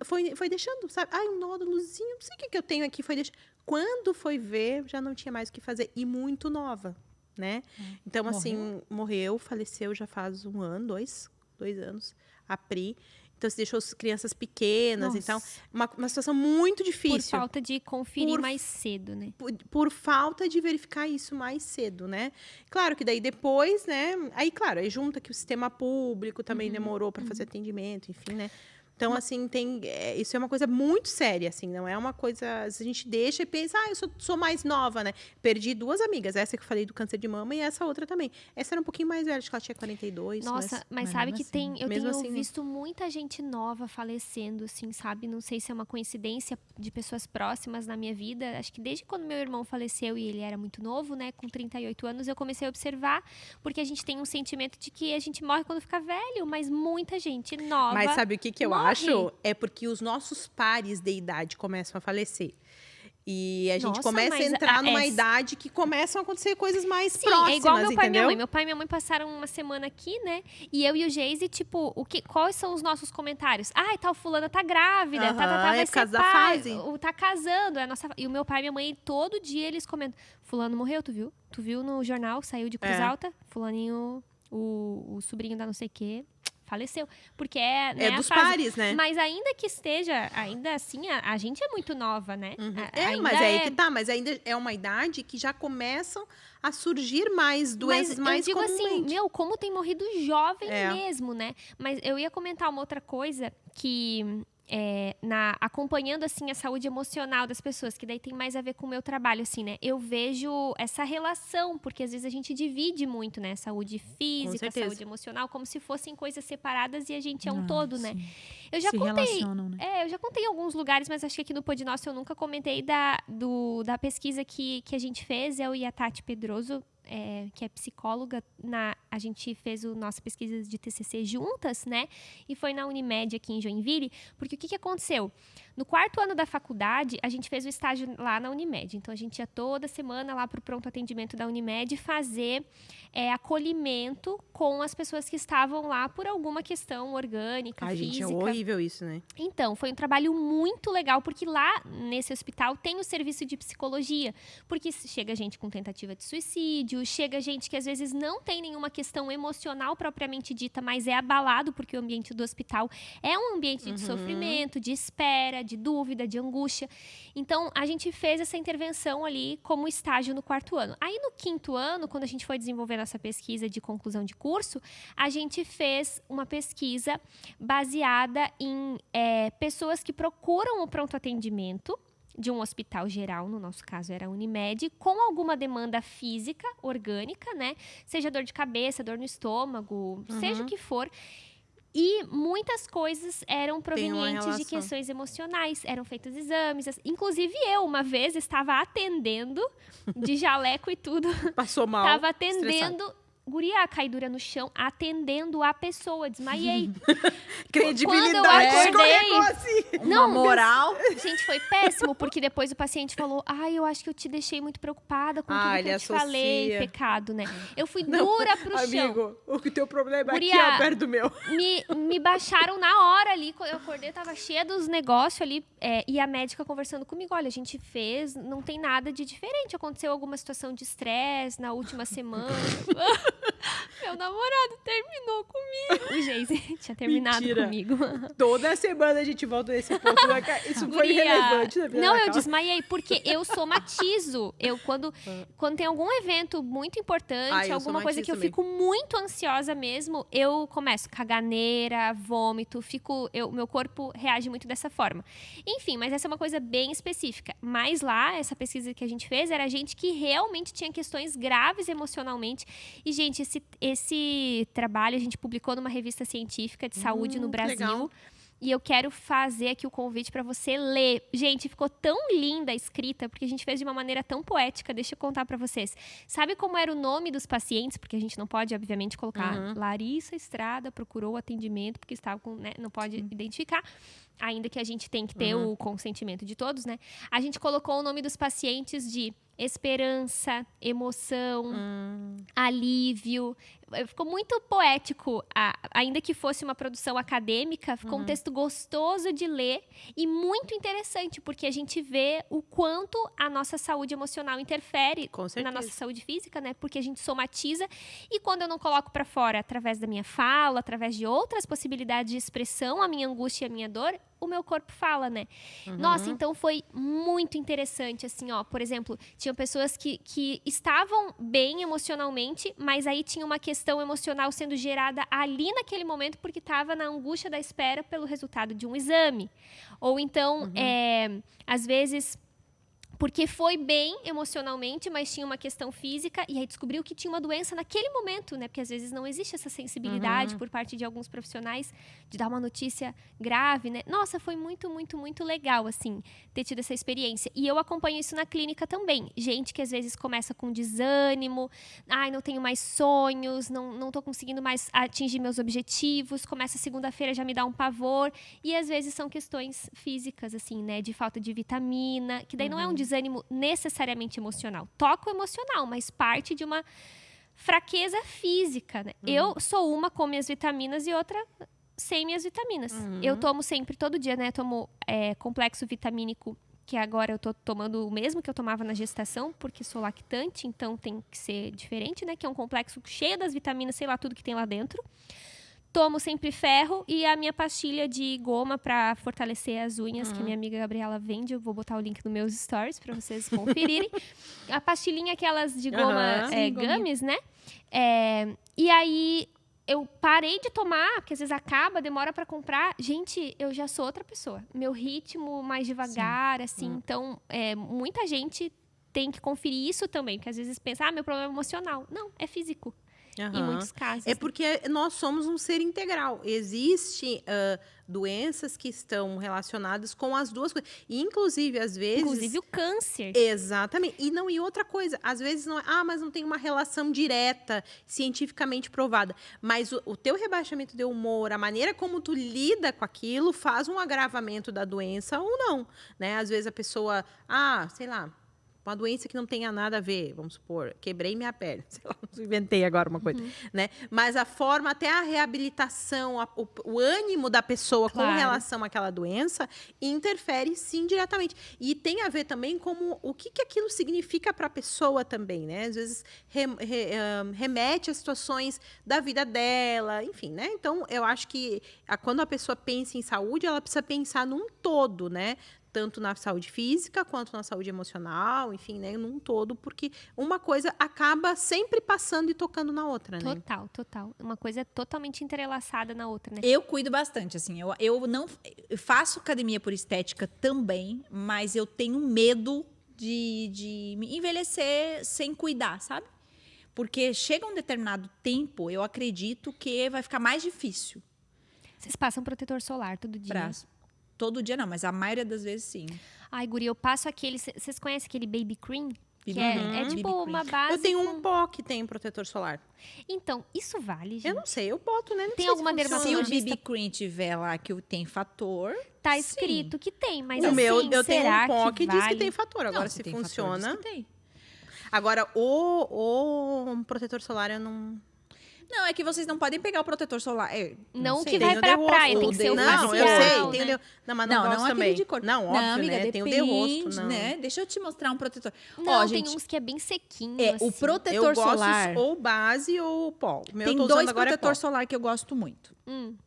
foi deixando, sabe? Um nódulozinho, não sei o que eu tenho aqui. Foi deixando. Quando foi ver, já não tinha mais o que fazer. E muito nova, né? Então, assim, morreu, faleceu já faz 1 ano, 2 anos. A Pri. Então, se deixou as crianças pequenas. Nossa. Então, uma situação muito Por difícil. falta de conferir Por- mais cedo, né? Por falta de verificar isso mais cedo, né? Claro que daí depois, né? Aí, claro, aí junta que o sistema público também demorou para fazer atendimento, enfim, né? Então, assim, isso é uma coisa muito séria, assim, não é uma coisa... A gente deixa e pensa, eu sou mais nova, né? Perdi 2 amigas, essa que eu falei do câncer de mama e essa outra também. Essa era um pouquinho mais velha, acho que ela tinha 42. Nossa, mas mas sabe mesmo que assim, eu mesmo tenho assim, né? visto muita gente nova falecendo, assim, sabe? Não sei se é uma coincidência de pessoas próximas na minha vida. Acho que desde quando meu irmão faleceu e ele era muito novo, né? Com 38 anos, eu comecei a observar, porque a gente tem um sentimento de que a gente morre quando fica velho, mas muita gente nova. Mas sabe o que eu morre. acho? É porque os nossos pares de idade começam a falecer. E a gente Nossa, começa a mas entrar numa essa- idade que começam a acontecer coisas mais Sim, próximas, é igual meu pai e minha entendeu? mãe. Meu pai e minha mãe passaram uma semana aqui, né? E eu e o Geise, tipo, quais são os nossos comentários? Tal fulana tá grávida, Aham, vai é por ser causa da pai, fase. tá casando. E o meu pai e minha mãe, todo dia eles comentam, fulano morreu, tu viu? Tu viu no jornal, saiu de Cruz É. Alta? Fulaninho, o sobrinho da não sei o quê, faleceu. Porque é, né, É a dos fase. pares, né? Mas ainda que esteja, ainda assim, a gente é muito nova, né? Ainda Mas é aí que tá. Mas ainda é uma idade que já começam a surgir mais doenças mais eu digo comumente. assim, como tem morrido jovem É. mesmo, né? Mas eu ia comentar uma outra coisa que... acompanhando assim a saúde emocional das pessoas, que daí tem mais a ver com o meu trabalho, assim, né? Eu vejo essa relação, porque às vezes a gente divide muito, né? Saúde física, certeza. saúde emocional, como se fossem coisas separadas e a gente é um Ah, todo, né? sim. Eu já Se contei. relacionam, né? Eu já contei em alguns lugares, mas acho que aqui no Pod Nosso eu nunca comentei da pesquisa que a gente fez, eu e a Tati Pedroso, que é psicóloga, a gente fez a nossa pesquisa de TCC juntas, né? E foi na Unimed aqui em Joinville, porque o que aconteceu? No 4º ano da faculdade, a gente fez o estágio lá na Unimed. Então, a gente ia toda semana lá para o pronto atendimento da Unimed fazer acolhimento com as pessoas que estavam lá por alguma questão orgânica, Ai, física. gente, é horrível isso, né? Então, foi um trabalho muito legal, porque lá nesse hospital tem o serviço de psicologia. Porque chega gente com tentativa de suicídio, chega gente que às vezes não tem nenhuma questão emocional propriamente dita, mas é abalado, porque o ambiente do hospital é um ambiente de sofrimento, de espera, de dúvida, de angústia. Então, a gente fez essa intervenção ali como estágio no 4º ano. Aí, no 5º ano, quando a gente foi desenvolver nossa pesquisa de conclusão de curso, a gente fez uma pesquisa baseada em pessoas que procuram o pronto atendimento de um hospital geral, no nosso caso era a Unimed, com alguma demanda física, orgânica, né? Seja dor de cabeça, dor no estômago, seja o que for. E muitas coisas eram provenientes de questões emocionais. Eram feitos exames. Inclusive, eu, uma vez, estava atendendo, de jaleco e tudo. Passou mal. Estava atendendo... Guria, a caidura no chão, atendendo a pessoa, desmaiei. Credibilidade. Quando eu acordei... Assim. Uma moral. Gente, foi péssimo, porque depois o paciente falou, eu acho que eu te deixei muito preocupada com tudo que eu te falei, pecado, né? Eu fui dura pro chão. Amigo, o teu problema Guria, é aqui, ó, perto do meu. Me baixaram na hora ali, quando eu acordei, tava cheia dos negócios ali, e a médica conversando comigo, olha, a gente fez, não tem nada de diferente, aconteceu alguma situação de estresse na última semana. Meu namorado terminou comigo. O Geise tinha terminado Mentira. comigo. Toda semana a gente volta nesse ponto. Isso foi Guria, relevante na vida não, da eu Carla. desmaiei, porque eu somatizo. Quando tem algum evento muito importante, eu alguma coisa que eu somatizo fico muito ansiosa mesmo, eu começo caganeira, vômito, meu corpo reage muito dessa forma. Enfim, mas essa é uma coisa bem específica. Mas lá, essa pesquisa que a gente fez, era gente que realmente tinha questões graves emocionalmente. E, gente, esse trabalho a gente publicou numa revista científica de saúde no Brasil. Legal. E eu quero fazer aqui o convite para você ler. Gente, ficou tão linda a escrita, porque a gente fez de uma maneira tão poética. Deixa eu contar para vocês. Sabe como era o nome dos pacientes? Porque a gente não pode, obviamente, colocar Larissa Estrada procurou atendimento, porque estava com, né, não pode identificar. Ainda que a gente tem que ter o consentimento de todos, né? A gente colocou o nome dos pacientes de esperança, emoção, alívio. Ficou muito poético, ainda que fosse uma produção acadêmica, ficou um texto gostoso de ler e muito interessante, porque a gente vê o quanto a nossa saúde emocional interfere na nossa saúde física, né? Porque a gente somatiza e quando eu não coloco para fora através da minha fala, através de outras possibilidades de expressão, a minha angústia e a minha dor, o meu corpo fala, né? Nossa, então foi muito interessante, assim, ó. Por exemplo, tinham pessoas que estavam bem emocionalmente, mas aí tinha uma questão emocional sendo gerada ali naquele momento porque estava na angústia da espera pelo resultado de um exame. Ou então, às vezes... porque foi bem emocionalmente, mas tinha uma questão física, e aí descobriu que tinha uma doença naquele momento, né? Porque às vezes não existe essa sensibilidade por parte de alguns profissionais de dar uma notícia grave, né? Nossa, foi muito, muito, muito legal, assim, ter tido essa experiência. E eu acompanho isso na clínica também. Gente que às vezes começa com desânimo, não tenho mais sonhos, não tô conseguindo mais atingir meus objetivos, começa segunda-feira já me dá um pavor, e às vezes são questões físicas, assim, né? De falta de vitamina, que daí não é um desânimo necessariamente emocional. Toca o emocional, mas parte de uma fraqueza física, né? Eu sou uma com minhas vitaminas e outra sem minhas vitaminas. Eu tomo sempre, todo dia, né? Tomo complexo vitamínico, que agora eu tô tomando o mesmo que eu tomava na gestação, porque sou lactante, então tem que ser diferente, né? Que é um complexo cheio das vitaminas, sei lá, tudo que tem lá dentro. tomo sempre ferro e a minha pastilha de goma pra fortalecer as unhas, que a minha amiga Gabriela vende. Eu vou botar o link nos meus stories pra vocês conferirem. A pastilhinha aquelas de goma gummies, né? E aí eu parei de tomar, porque às vezes acaba, demora pra comprar. Gente, eu já sou outra pessoa. Meu ritmo mais devagar, assim. Então, muita gente tem que conferir isso também. Porque às vezes pensa, meu problema é emocional. Não, é físico. Em muitos casos. É porque nós somos um ser integral. Existem doenças que estão relacionadas com as duas coisas. E, inclusive, às vezes... Inclusive o câncer. Exatamente. E outra coisa, às vezes não é... mas não tem uma relação direta, cientificamente provada. Mas o teu rebaixamento de humor, a maneira como tu lida com aquilo, faz um agravamento da doença ou não. Né? Às vezes a pessoa... sei lá... uma doença que não tenha nada a ver, vamos supor, quebrei minha perna, sei lá, inventei agora uma coisa, né? Mas a forma, até a reabilitação, o ânimo da pessoa com relação àquela doença, interfere sim diretamente. E tem a ver também com o que aquilo significa para a pessoa também, né? Às vezes remete a situações da vida dela, enfim, né? Então, eu acho que quando a pessoa pensa em saúde, ela precisa pensar num todo, né? Tanto na saúde física, quanto na saúde emocional, enfim, né? Num todo, porque uma coisa acaba sempre passando e tocando na outra, né? Total. Uma coisa é totalmente entrelaçada na outra, né? Eu cuido bastante, assim. Eu não eu faço academia por estética também, mas eu tenho medo de envelhecer sem cuidar, sabe? Porque chega um determinado tempo, eu acredito que vai ficar mais difícil. Vocês passam protetor solar todo dia? Todo dia não, mas a maioria das vezes sim. Ai, guri, eu passo aquele... Vocês conhecem aquele Baby Cream? Que é tipo uma base... Eu tenho um pó que tem protetor solar. Então, isso vale, gente? Eu não sei, eu boto, né? Não tem sei alguma se dermatologista... Se o BB Cream tiver lá que tem fator... Tá escrito que tem, mas o assim, meu, eu tenho um pó que diz vale? que tem fator. Agora, Não, se tem funciona... fator, diz que tem. Agora, o protetor solar eu não... Não, é que vocês não podem pegar o protetor solar. Não sei. que vai pra praia, tem que ser o facial, Não, eu sei. né? Tem não, mas não gosto aquele também. de corpo. Não, óbvio, amiga, né? Tem o de rosto, não. né? Deixa eu te mostrar um protetor. Não, gente, tem uns que é bem sequinho, o assim. protetor eu gosto solar... ou base ou pó. O meu Tem eu tô usando dois agora protetor é pó. solar que eu gosto muito.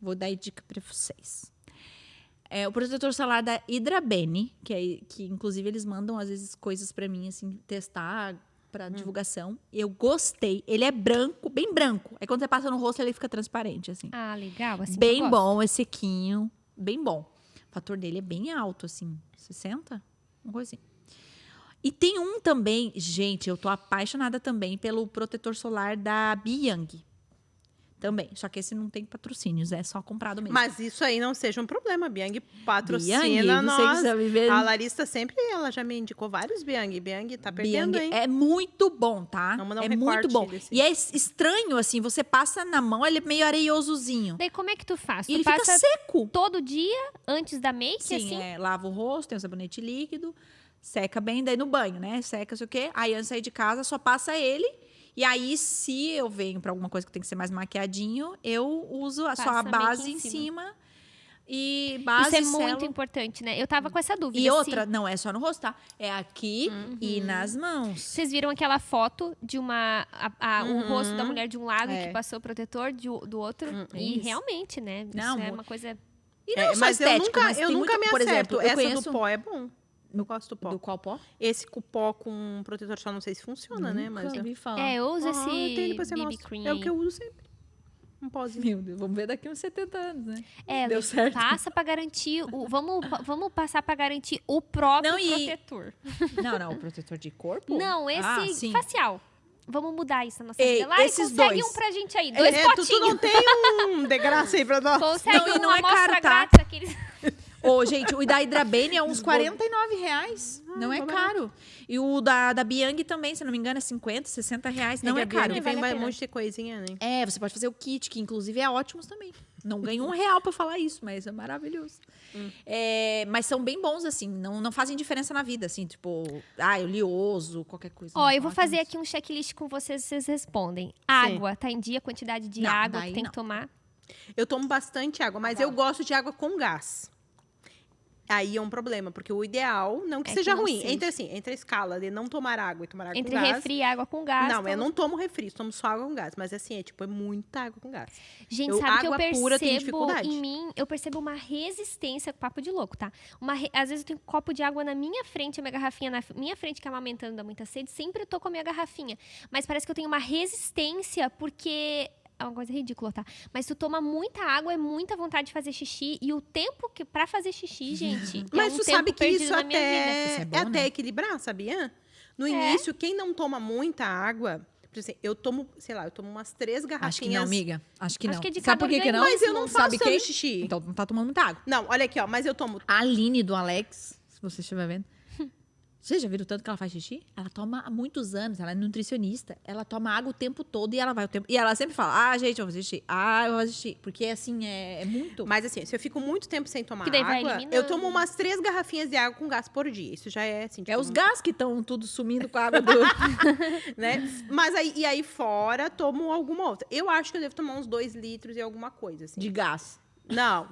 Vou dar dica pra vocês. O protetor solar da Hidrabene, que inclusive eles mandam às vezes coisas pra mim, assim, testar pra divulgação. Eu gostei. Ele é branco, bem branco. Aí quando você passa no rosto, ele fica transparente, assim. Ah, legal. Assim Bem que eu bom, é sequinho. Bem bom. O fator dele é bem alto, assim. 60? Uma coisa assim. E tem um também, gente, eu tô apaixonada também pelo protetor solar da Biang. Também. Só que esse não tem patrocínios, é só comprado mesmo. Mas isso aí não seja um problema. Biang patrocina Biang, nós. você que sabe ver. A Larissa sempre, ela já me indicou vários Biang. Biang tá perdendo, Biang hein? é muito bom, tá? Vamos dar um é recorte muito bom. desse. E é estranho, assim, você passa na mão, ele é meio areiosozinho. Daí como é que tu faz? E ele tu fica passa seco. todo dia, antes da make, Sim, assim? lava o rosto, tem um sabonete líquido, seca bem, daí no banho, né? Seca, sei o quê. Aí antes de sair de casa, só passa ele. E aí, se eu venho pra alguma coisa que tem que ser mais maquiadinho, eu uso só a Passa base make em em cima. E base, Isso é muito selo. importante, né? Eu tava com essa dúvida. E outra, assim. não é só no rosto, tá? É aqui e nas mãos. Vocês viram aquela foto de o rosto da mulher de um lado É. que passou o protetor do outro? E isso. realmente, né? Não, isso é uma coisa... E não só mas eu estético, nunca, mas eu tem nunca muito, me por acerto. exemplo, eu Essa conheço do pó é bom. Eu gosto do pó. do qual pó? Esse com pó com protetor solar, não sei se funciona, né? Mas Nunca ouvi falar. É, eu uso tem, esse depois você BB mostra. Cream É o aí. que eu uso sempre. Um pózinho. Meu Deus, vamos ver daqui uns 70 anos, né? Deu certo. Passa pra garantir... Vamos passar pra garantir o próprio Não, protetor. Não, o protetor de corpo? Não, esse sim. facial. Vamos mudar isso na nossa Ei, vida. Lari, esses consegue dois. um pra gente aí. Dois Tu potinhos. não tem um de graça aí pra nós? Consegue Não, e não uma é caro, amostra tá? grátis. Aqueles... Ô, gente, o da Hidrabene é uns R$49. Não é caro. E o da Biang também, se não me engano, é 50, R$60. Não é caro. Vem vale a um pena. monte de coisinha, né? É, você pode fazer o kit, que inclusive é ótimos também. Não ganho R$1 pra falar isso, mas é maravilhoso. Mas são bem bons, assim, não fazem diferença na vida, assim, tipo, oleoso, qualquer coisa. Ó, Não, eu vou ótimos. fazer aqui um checklist com vocês, vocês respondem. Água, tá em dia a quantidade de Não, água daí que tem não. que tomar? Eu tomo bastante água, mas eu gosto de água com gás. Aí é um problema, porque o ideal, não que É seja que não ruim, seja. entre a escala de não tomar água e tomar água Entre com gás. refri e água com gás. Não, eu não tomo refri, tomo só água com gás. Mas assim, é muita água com gás. Gente, sabe que eu água pura, eu tenho percebo dificuldade. em mim, eu percebo uma resistência, papo de louco, tá? Às vezes eu tenho um copo de água na minha frente, a minha garrafinha na minha frente, que é amamentando, dá muita sede, sempre eu tô com a minha garrafinha. Mas parece que eu tenho uma resistência, porque... É uma coisa ridícula, tá? Mas tu toma muita água, é muita vontade de fazer xixi. E o tempo que pra fazer xixi, gente, Mas é um tu tempo sabe que perdido isso na minha vida. Isso é bom, é até né? equilibrar, sabia? No início, quem não toma muita água... Por exemplo, eu tomo umas 3 garrafinhas... Acho que não, amiga. Acho que Acho não. que é de Sabe cada por que que não? Mas eu não faço Sabe tanto quem? xixi. Então não tá tomando muita água. Não, olha aqui, ó. Mas eu tomo... A Aline do Alex, se você estiver vendo. Vocês já viram tanto que ela faz xixi? Ela toma há muitos anos, ela é nutricionista. Ela toma água o tempo todo e ela vai o tempo. E ela sempre fala: gente, eu vou fazer xixi. Eu vou fazer xixi. Porque assim, é muito. Mas assim, se eu fico muito tempo sem tomar Que daí vai água, eliminando. eu tomo umas 3 garrafinhas de água com gás por dia. Isso já é assim, É os gás que estão tudo sumindo com a água do. né? Mas aí fora, tomo alguma outra. Eu acho que eu devo tomar uns 2 litros e alguma coisa, assim. de gás. Não.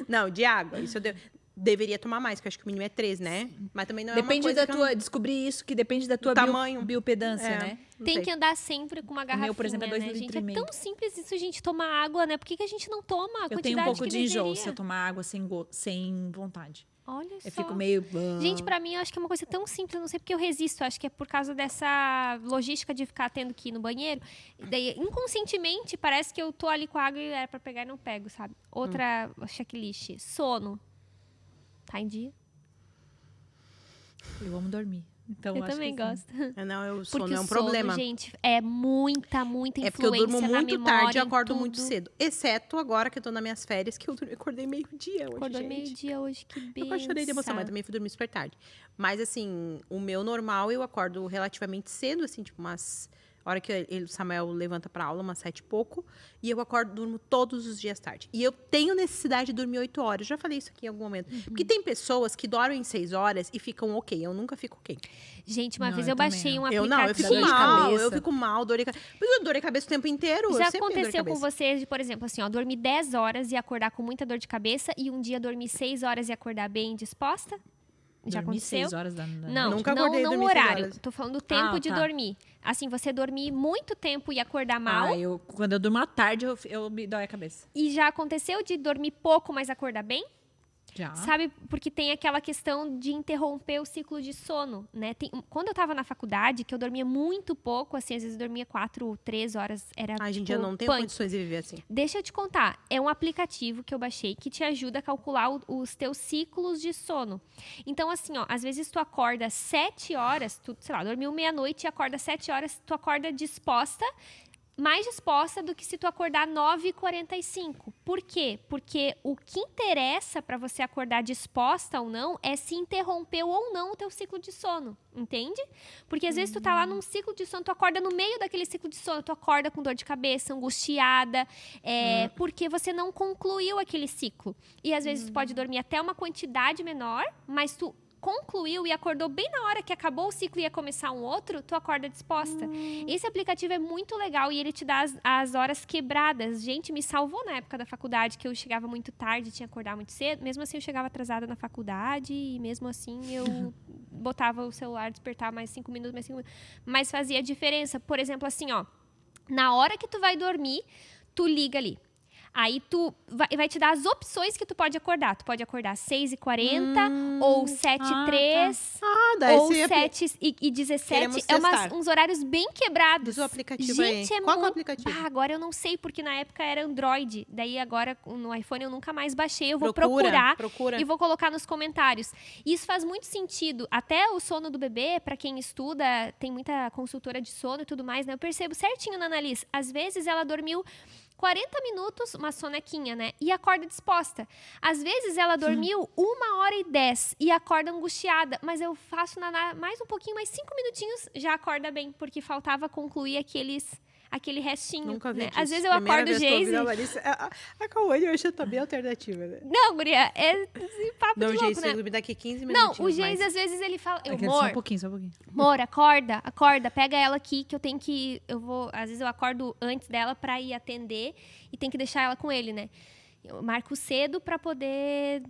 Não, de água. Isso eu deveria tomar mais, porque eu acho que o mínimo é 3, né? Mas também não é Depende uma coisa da que eu tua. Descobri isso, que depende da tua tamanho. biopedância, É. né? não Tem sei. que andar sempre com uma garrafinha, meu, por exemplo, é 2,5 né, gente? litros. É tão simples isso, gente, tomar água, né? Por que a gente não toma a Eu quantidade tenho um pouco que de enjoo deveria? se eu tomar água sem vontade. Olha só. Eu fico meio. Gente, pra mim, eu acho que é uma coisa tão simples, eu não sei porque eu resisto. Eu acho que é por causa dessa logística de ficar tendo que ir no banheiro. E daí, inconscientemente, parece que eu tô ali com a água e era pra pegar e não pego, sabe? Outra checklist. Sono. Tá em dia? Eu amo dormir. Então, eu acho também que sim. gosto. Não, eu Porque sono é o um sono, problema. gente, é muita É porque eu influência durmo na muito memória, tarde e em acordo muito tudo. cedo. Exceto agora que eu tô nas minhas férias, que eu acordei meio-dia hoje, Acordou gente. meio-dia hoje, que benção. Eu quase chorei de emoção, mas também fui dormir super tarde. Mas, assim, o meu normal, eu acordo relativamente cedo, assim, tipo umas... A hora que o Samuel levanta pra aula, umas 7 e pouco. E eu acordo, durmo todos os dias tarde. E eu tenho necessidade de dormir 8 horas. Já falei isso aqui em algum momento. Porque tem pessoas que dormem 6 horas e ficam ok. Eu nunca fico ok. Gente, uma Não, vez eu eu também baixei não. um Eu aplicativo. não, eu fico Dor de mal. cabeça. Eu fico mal, dor de cabeça. Mas eu dor de cabeça o tempo inteiro. Já eu sempre tenho dor de aconteceu com cabeça. vocês de, por exemplo, assim, ó, dormir 10 horas e acordar com muita dor de cabeça e um dia dormir 6 horas e acordar bem disposta? Já Dormi aconteceu? 6 horas da noite. Não, Nunca não, acordei e não o dormi 6 horário. horas. Tô falando do tempo Ah, de tá. dormir. Assim, você dormir muito tempo e acordar mal. Quando eu durmo à tarde, eu me dói a cabeça. E já aconteceu de dormir pouco, mas acordar bem? Já. Sabe? Porque tem aquela questão de interromper o ciclo de sono, né? Quando eu tava na faculdade, que eu dormia muito pouco, assim, às vezes eu dormia 4, 3 horas, era Ai, gente, tipo, eu não tenho punk. condições de viver assim. Deixa eu te contar, é um aplicativo que eu baixei que te ajuda a calcular os teus ciclos de sono. Então, assim, ó, às vezes tu acorda 7 horas, tu, sei lá, dormiu meia-noite e acorda 7 horas, tu acorda disposta, mais disposta do que se tu acordar 9h45. Por quê? Porque o que interessa para você acordar disposta ou não é se interrompeu ou não o teu ciclo de sono, entende? Porque às vezes tu tá lá num ciclo de sono, tu acorda no meio daquele ciclo de sono, tu acorda com dor de cabeça, angustiada, porque você não concluiu aquele ciclo. E às vezes tu pode dormir até uma quantidade menor, mas tu concluiu e acordou bem na hora que acabou o ciclo e ia começar um outro, tu acorda disposta. Esse aplicativo é muito legal e ele te dá as horas quebradas. Gente, me salvou na época da faculdade, que eu chegava muito tarde, tinha que acordar muito cedo. Mesmo assim, eu chegava atrasada na faculdade e mesmo assim eu botava o celular, despertar mais 5 minutos, mais 5 minutos. Mas fazia diferença. Por exemplo, assim, ó, na hora que tu vai dormir, tu liga ali. Aí tu vai te dar as opções que tu pode acordar. Tu pode acordar 6h40 ou 7h03 daí ou você 7h17. Queremos É testar. uns horários bem quebrados. Diz o aplicativo aí. Gente, é Qual que é o muito... aplicativo? agora eu não sei, porque na época era Android. Daí agora no iPhone eu nunca mais baixei. Eu vou Procura. procurar e vou colocar nos comentários. Isso faz muito sentido. Até o sono do bebê, pra quem estuda, tem muita consultora de sono e tudo mais, né? Eu percebo certinho na Annalise. Às vezes ela dormiu 40 minutos, uma sonequinha, né? E acorda disposta. Às vezes ela dormiu 1h10 e acorda angustiada. Mas eu faço mais um pouquinho, mais 5 minutinhos, já acorda bem. Porque faltava concluir aquele restinho. Nunca vi né? disso. Às vezes eu Primeira acordo vez que eu ouvi Geise. da Larissa. A Cauane hoje tá bem alternativa, né? Não, guria, é esse papo Não, de louco, Geise, né? me dá aqui 15 Não, minutinhos o Geise, mais. às vezes, ele fala... Só um Amor, pouquinho, só um pouquinho. amor, acorda, pega ela aqui, que eu tenho que... às vezes eu acordo antes dela pra ir atender e tem que deixar ela com ele, né? Eu marco cedo pra poder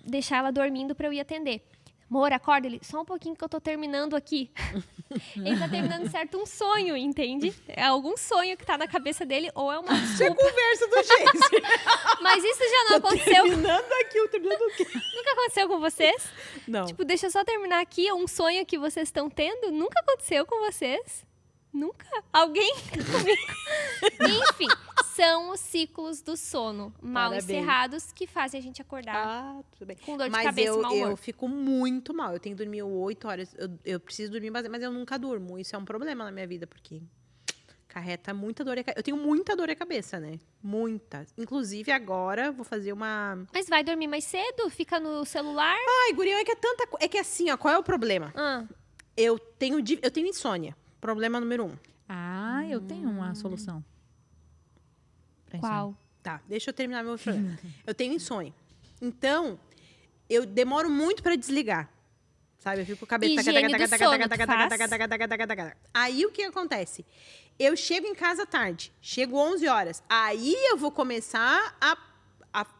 deixar ela dormindo pra eu ir atender. Amor, acorda. Ele, só um pouquinho que eu tô terminando aqui. Ele tá terminando certo um sonho, entende? É algum sonho que tá na cabeça dele ou é uma Isso é desculpa. conversa do Geise. Mas isso já não aconteceu. Terminando aqui, eu terminando o quê? Nunca aconteceu com vocês? Não. Tipo, deixa eu só terminar aqui um sonho que vocês estão tendo. Nunca aconteceu com vocês? Nunca? Alguém comigo? Enfim, são os ciclos do sono mal Parabéns. encerrados que fazem a gente acordar Ah, tudo bem. com dor de Mas cabeça e mau humor. eu fico muito mal. Eu tenho que dormir 8 horas. Eu preciso dormir bastante, mas eu nunca durmo. Isso é um problema na minha vida, porque carreta muita dor. Eu tenho muita dor de cabeça, né? Muita. Inclusive, agora, vou fazer uma... Mas vai dormir mais cedo? Fica no celular? Ai, guria, é que é tanta... É que assim, ó, qual é o problema? Eu tenho insônia. Problema número 1. Ah, eu tenho uma solução. pra insônia. Qual? Tá, deixa eu terminar meu problema. Eu tenho insônia. Então, eu demoro muito pra desligar. Sabe? Eu fico com a cabeça... Higiene do sono, tu faz? Aí, o que acontece? Eu chego em casa tarde. Chego 11 horas. Aí, eu vou começar a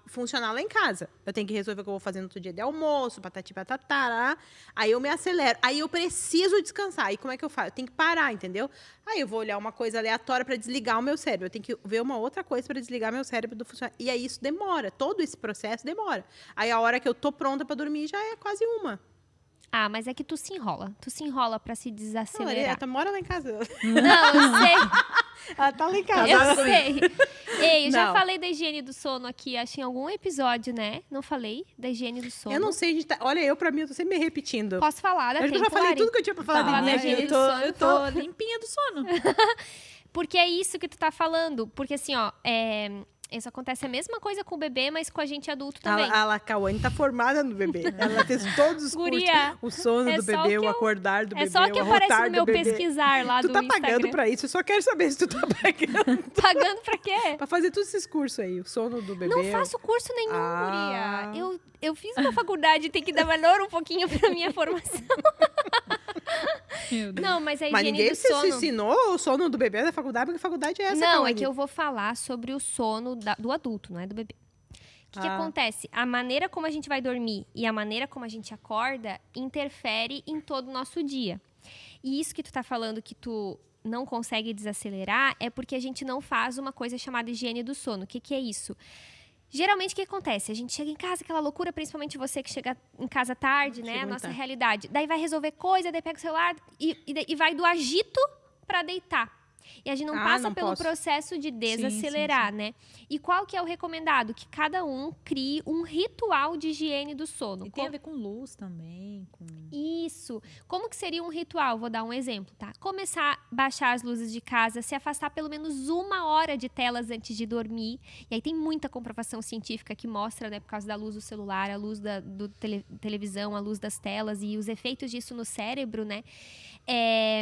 funcionar lá em casa. Eu tenho que resolver o que eu vou fazer no outro dia de almoço, patati patatá. Aí, eu me acelero. Aí, eu preciso descansar. Aí, como é que eu faço? Eu tenho que parar, entendeu? Aí, eu vou olhar uma coisa aleatória pra desligar o meu cérebro. Eu tenho que ver uma outra coisa pra desligar meu cérebro do funcionamento. E aí, isso demora. Todo esse processo demora. Aí, a hora que eu tô pronta pra dormir, já é quase uma. Ah, mas é que tu se enrola. Tu se enrola pra se Não, desacelerar. ela mora lá em casa. Não, eu sei. Ela tá lá em casa. Eu sei. Ei, eu já Não. falei da higiene do sono aqui, acho em algum episódio, né? Não falei da higiene do sono. Eu não sei, gente. Olha, eu pra mim, eu tô sempre me repetindo. Posso falar, dá Acho que eu tempo, já falei Lari? tudo que eu tinha pra falar Falar de da mim. higiene Eu do tô, sono. eu tô limpinha do sono. Porque é isso que tu tá falando. Porque assim, ó, isso acontece a mesma coisa com o bebê, mas com a gente adulto também. A Cauane tá formada no bebê. Ela fez todos os Guria, cursos. O sono é do só bebê, o que o eu- acordar do bebê, É só o que o aparece arrotar no do meu bebê. pesquisar lá Tu do tá Instagram. pagando pra isso? Eu só quero saber se tu tá pagando Pagando pra quê? pra fazer todos esses cursos aí. O sono do bebê. Não faço curso nenhum, Ah. guria. Eu fiz uma faculdade, tem que dar valor um pouquinho pra minha formação. Meu Deus. Não, mas a Mas higiene ninguém do se sono... ensinou o sono do bebê da faculdade, porque a faculdade é essa, Não, Cauane. é que eu vou falar sobre o sono do adulto, não é do bebê. O que Ah. acontece? A maneira como a gente vai dormir e a maneira como a gente acorda interfere em todo o nosso dia. E isso que tu tá falando que tu não consegue desacelerar é porque a gente não faz uma coisa chamada higiene do sono. O que é isso? Geralmente, o que acontece? A gente chega em casa, aquela loucura, principalmente você que chega em casa tarde, né? Chego A muito nossa tarde. realidade. Daí vai resolver coisa, daí pega o celular e vai do agito pra deitar. E a gente não Ah, passa não pelo posso. processo de desacelerar, né? E qual que é o recomendado? Que cada um crie um ritual de higiene do sono. E tem a ver com luz também. Com... Isso. Como que seria um ritual? Vou dar um exemplo, tá? Começar a baixar as luzes de casa, se afastar pelo menos 1 hora de telas antes de dormir. E aí tem muita comprovação científica que mostra, né, por causa da luz do celular, a luz da televisão, a luz das telas e os efeitos disso no cérebro, né?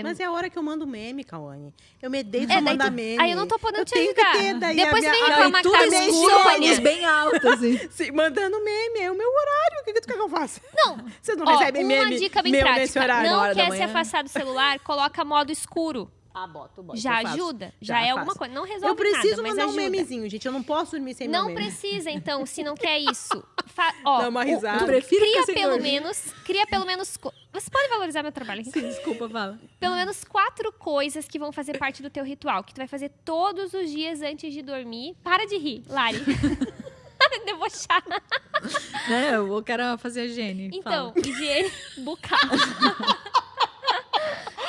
Mas é a hora que eu mando meme, Cauane. Eu me deito É, pra daí mandar tu- meme. aí eu não tô podendo Eu te tenho ajudar. Que ter, daí Depois a vem minha... reclamar que tá tudo no escuro, insônia. com a luz bem alta, assim. Sim, mandando meme, é o meu horário. O que tu quer que eu faça? Não. Vocês não Ó, recebem uma meme dica bem meu prática. nesse horário? Não hora da quer se manhã. afastar do celular, coloca modo escuro. Ah, boto. Já eu faço. ajuda? Já é alguma faço. coisa. Não resolve Eu preciso nada, mas mandar um ajuda. memezinho, gente. Eu não posso dormir sem Não meu meme. precisa, então, se não quer isso. Dá uma risada. Eu prefiro Cria ficar sem pelo dormir. menos... Você pode valorizar meu trabalho aqui? Sim, desculpa, fala. Pelo menos 4 coisas que vão fazer parte do teu ritual, que tu vai fazer todos os dias antes de dormir. Para de rir, Lari. Debochar. Eu quero fazer a higiene. Então, higiene bucal.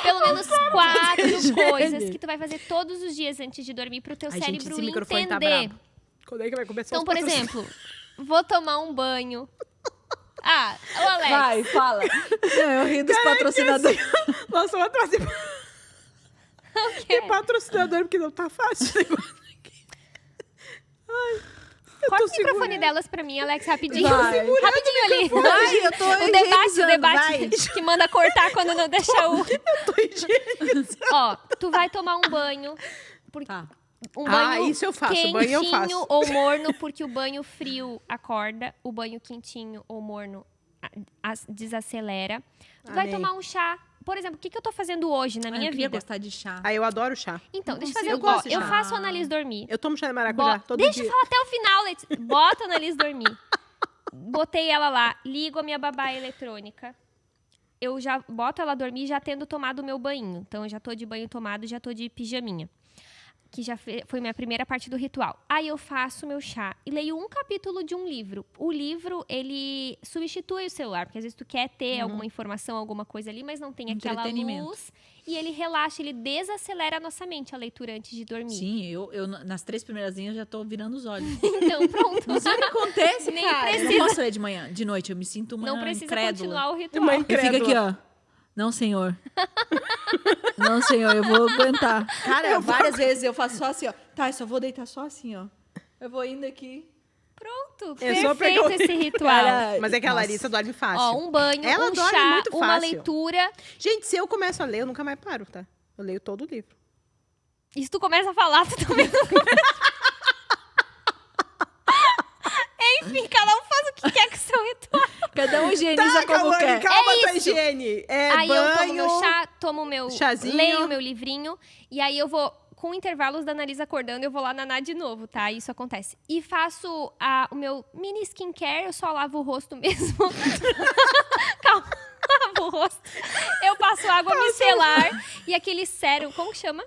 Pelo menos 4 coisas que tu vai fazer todos os dias antes de dormir pro teu Ai, gente, cérebro esse microfone tá entender. brabo. Quando é que vai começar Então, os por patrocínios? exemplo, vou tomar um banho. Ah, o Alex. Vai, fala. Não, eu ri dos patrocinadores. Nossa, uma atrás de patrocinador, porque não tá fácil esse negócio aqui. Ai, eu Corta tô o microfone segurando. delas pra mim, Alex, rapidinho. Vai. Rapidinho ali. Vai, eu tô O debate vai. que manda cortar quando não deixa o... Eu tô higienizando. Ó, tu vai tomar um banho. Tá. Um Ah, banho isso eu faço, quentinho banho eu faço. ou morno, porque o banho frio acorda, o banho quentinho ou morno desacelera. Tu vai Amei. tomar um chá Por exemplo, o que eu tô fazendo hoje na minha eu queria vida? gostar de chá. Ah, eu adoro chá. Então, Não deixa eu consigo. fazer Eu o gosto de Eu chá. faço a Annalise dormir. Eu tomo chá de maracujá todo Deixa dia. eu falar até o final, Letícia. Bota a Annalise dormir. Botei ela lá, ligo a minha babá eletrônica. Eu já boto ela dormir já tendo tomado o meu banho. Então, eu já tô de banho tomado, já tô de pijaminha. Que já foi minha primeira parte do ritual. Aí eu faço meu chá e leio um capítulo de um livro. O livro, ele substitui o celular, porque às vezes tu quer ter alguma informação, alguma coisa ali, mas não tem aquela luz. E ele relaxa, ele desacelera a nossa mente, a leitura antes de dormir. Sim, eu nas 3 primeiras linhas já tô virando os olhos. Então, pronto. Não sei o que acontece, Nem cara. precisa. Eu não posso ler de manhã, de noite. Eu me sinto uma Não precisa incrédula. continuar o ritual. Uma Eu fico aqui, incrédula. ó. Não, senhor. Não, senhor, eu vou aguentar. Cara, várias vezes eu faço só assim, ó. Tá, eu só vou deitar só assim, ó. Eu vou indo aqui. Pronto, Eu sou perfeito pegou- esse ritual. Cara, Mas é que a nossa. Larissa dorme fácil. Ó, um banho, Ela um dorme chá, muito uma fácil. leitura. Gente, se eu começo a ler, eu nunca mais paro, tá? Eu leio todo o livro. E se tu começa a falar, tu também não Enfim, cada um faz o que quer com o seu ritual. Cada um higieniza como Calma, quer. calma É tua isso. higiene. É Aí banho, eu tomo meu chá, tomo meu... chazinho. Leio meu livrinho. E aí eu vou... Com intervalos da Annalise acordando, eu vou lá nanar de novo, tá? Isso acontece. E faço o meu mini skincare, eu só lavo o rosto mesmo. Calma, lavo o rosto. Eu passo água micelar e aquele sérum, como que chama?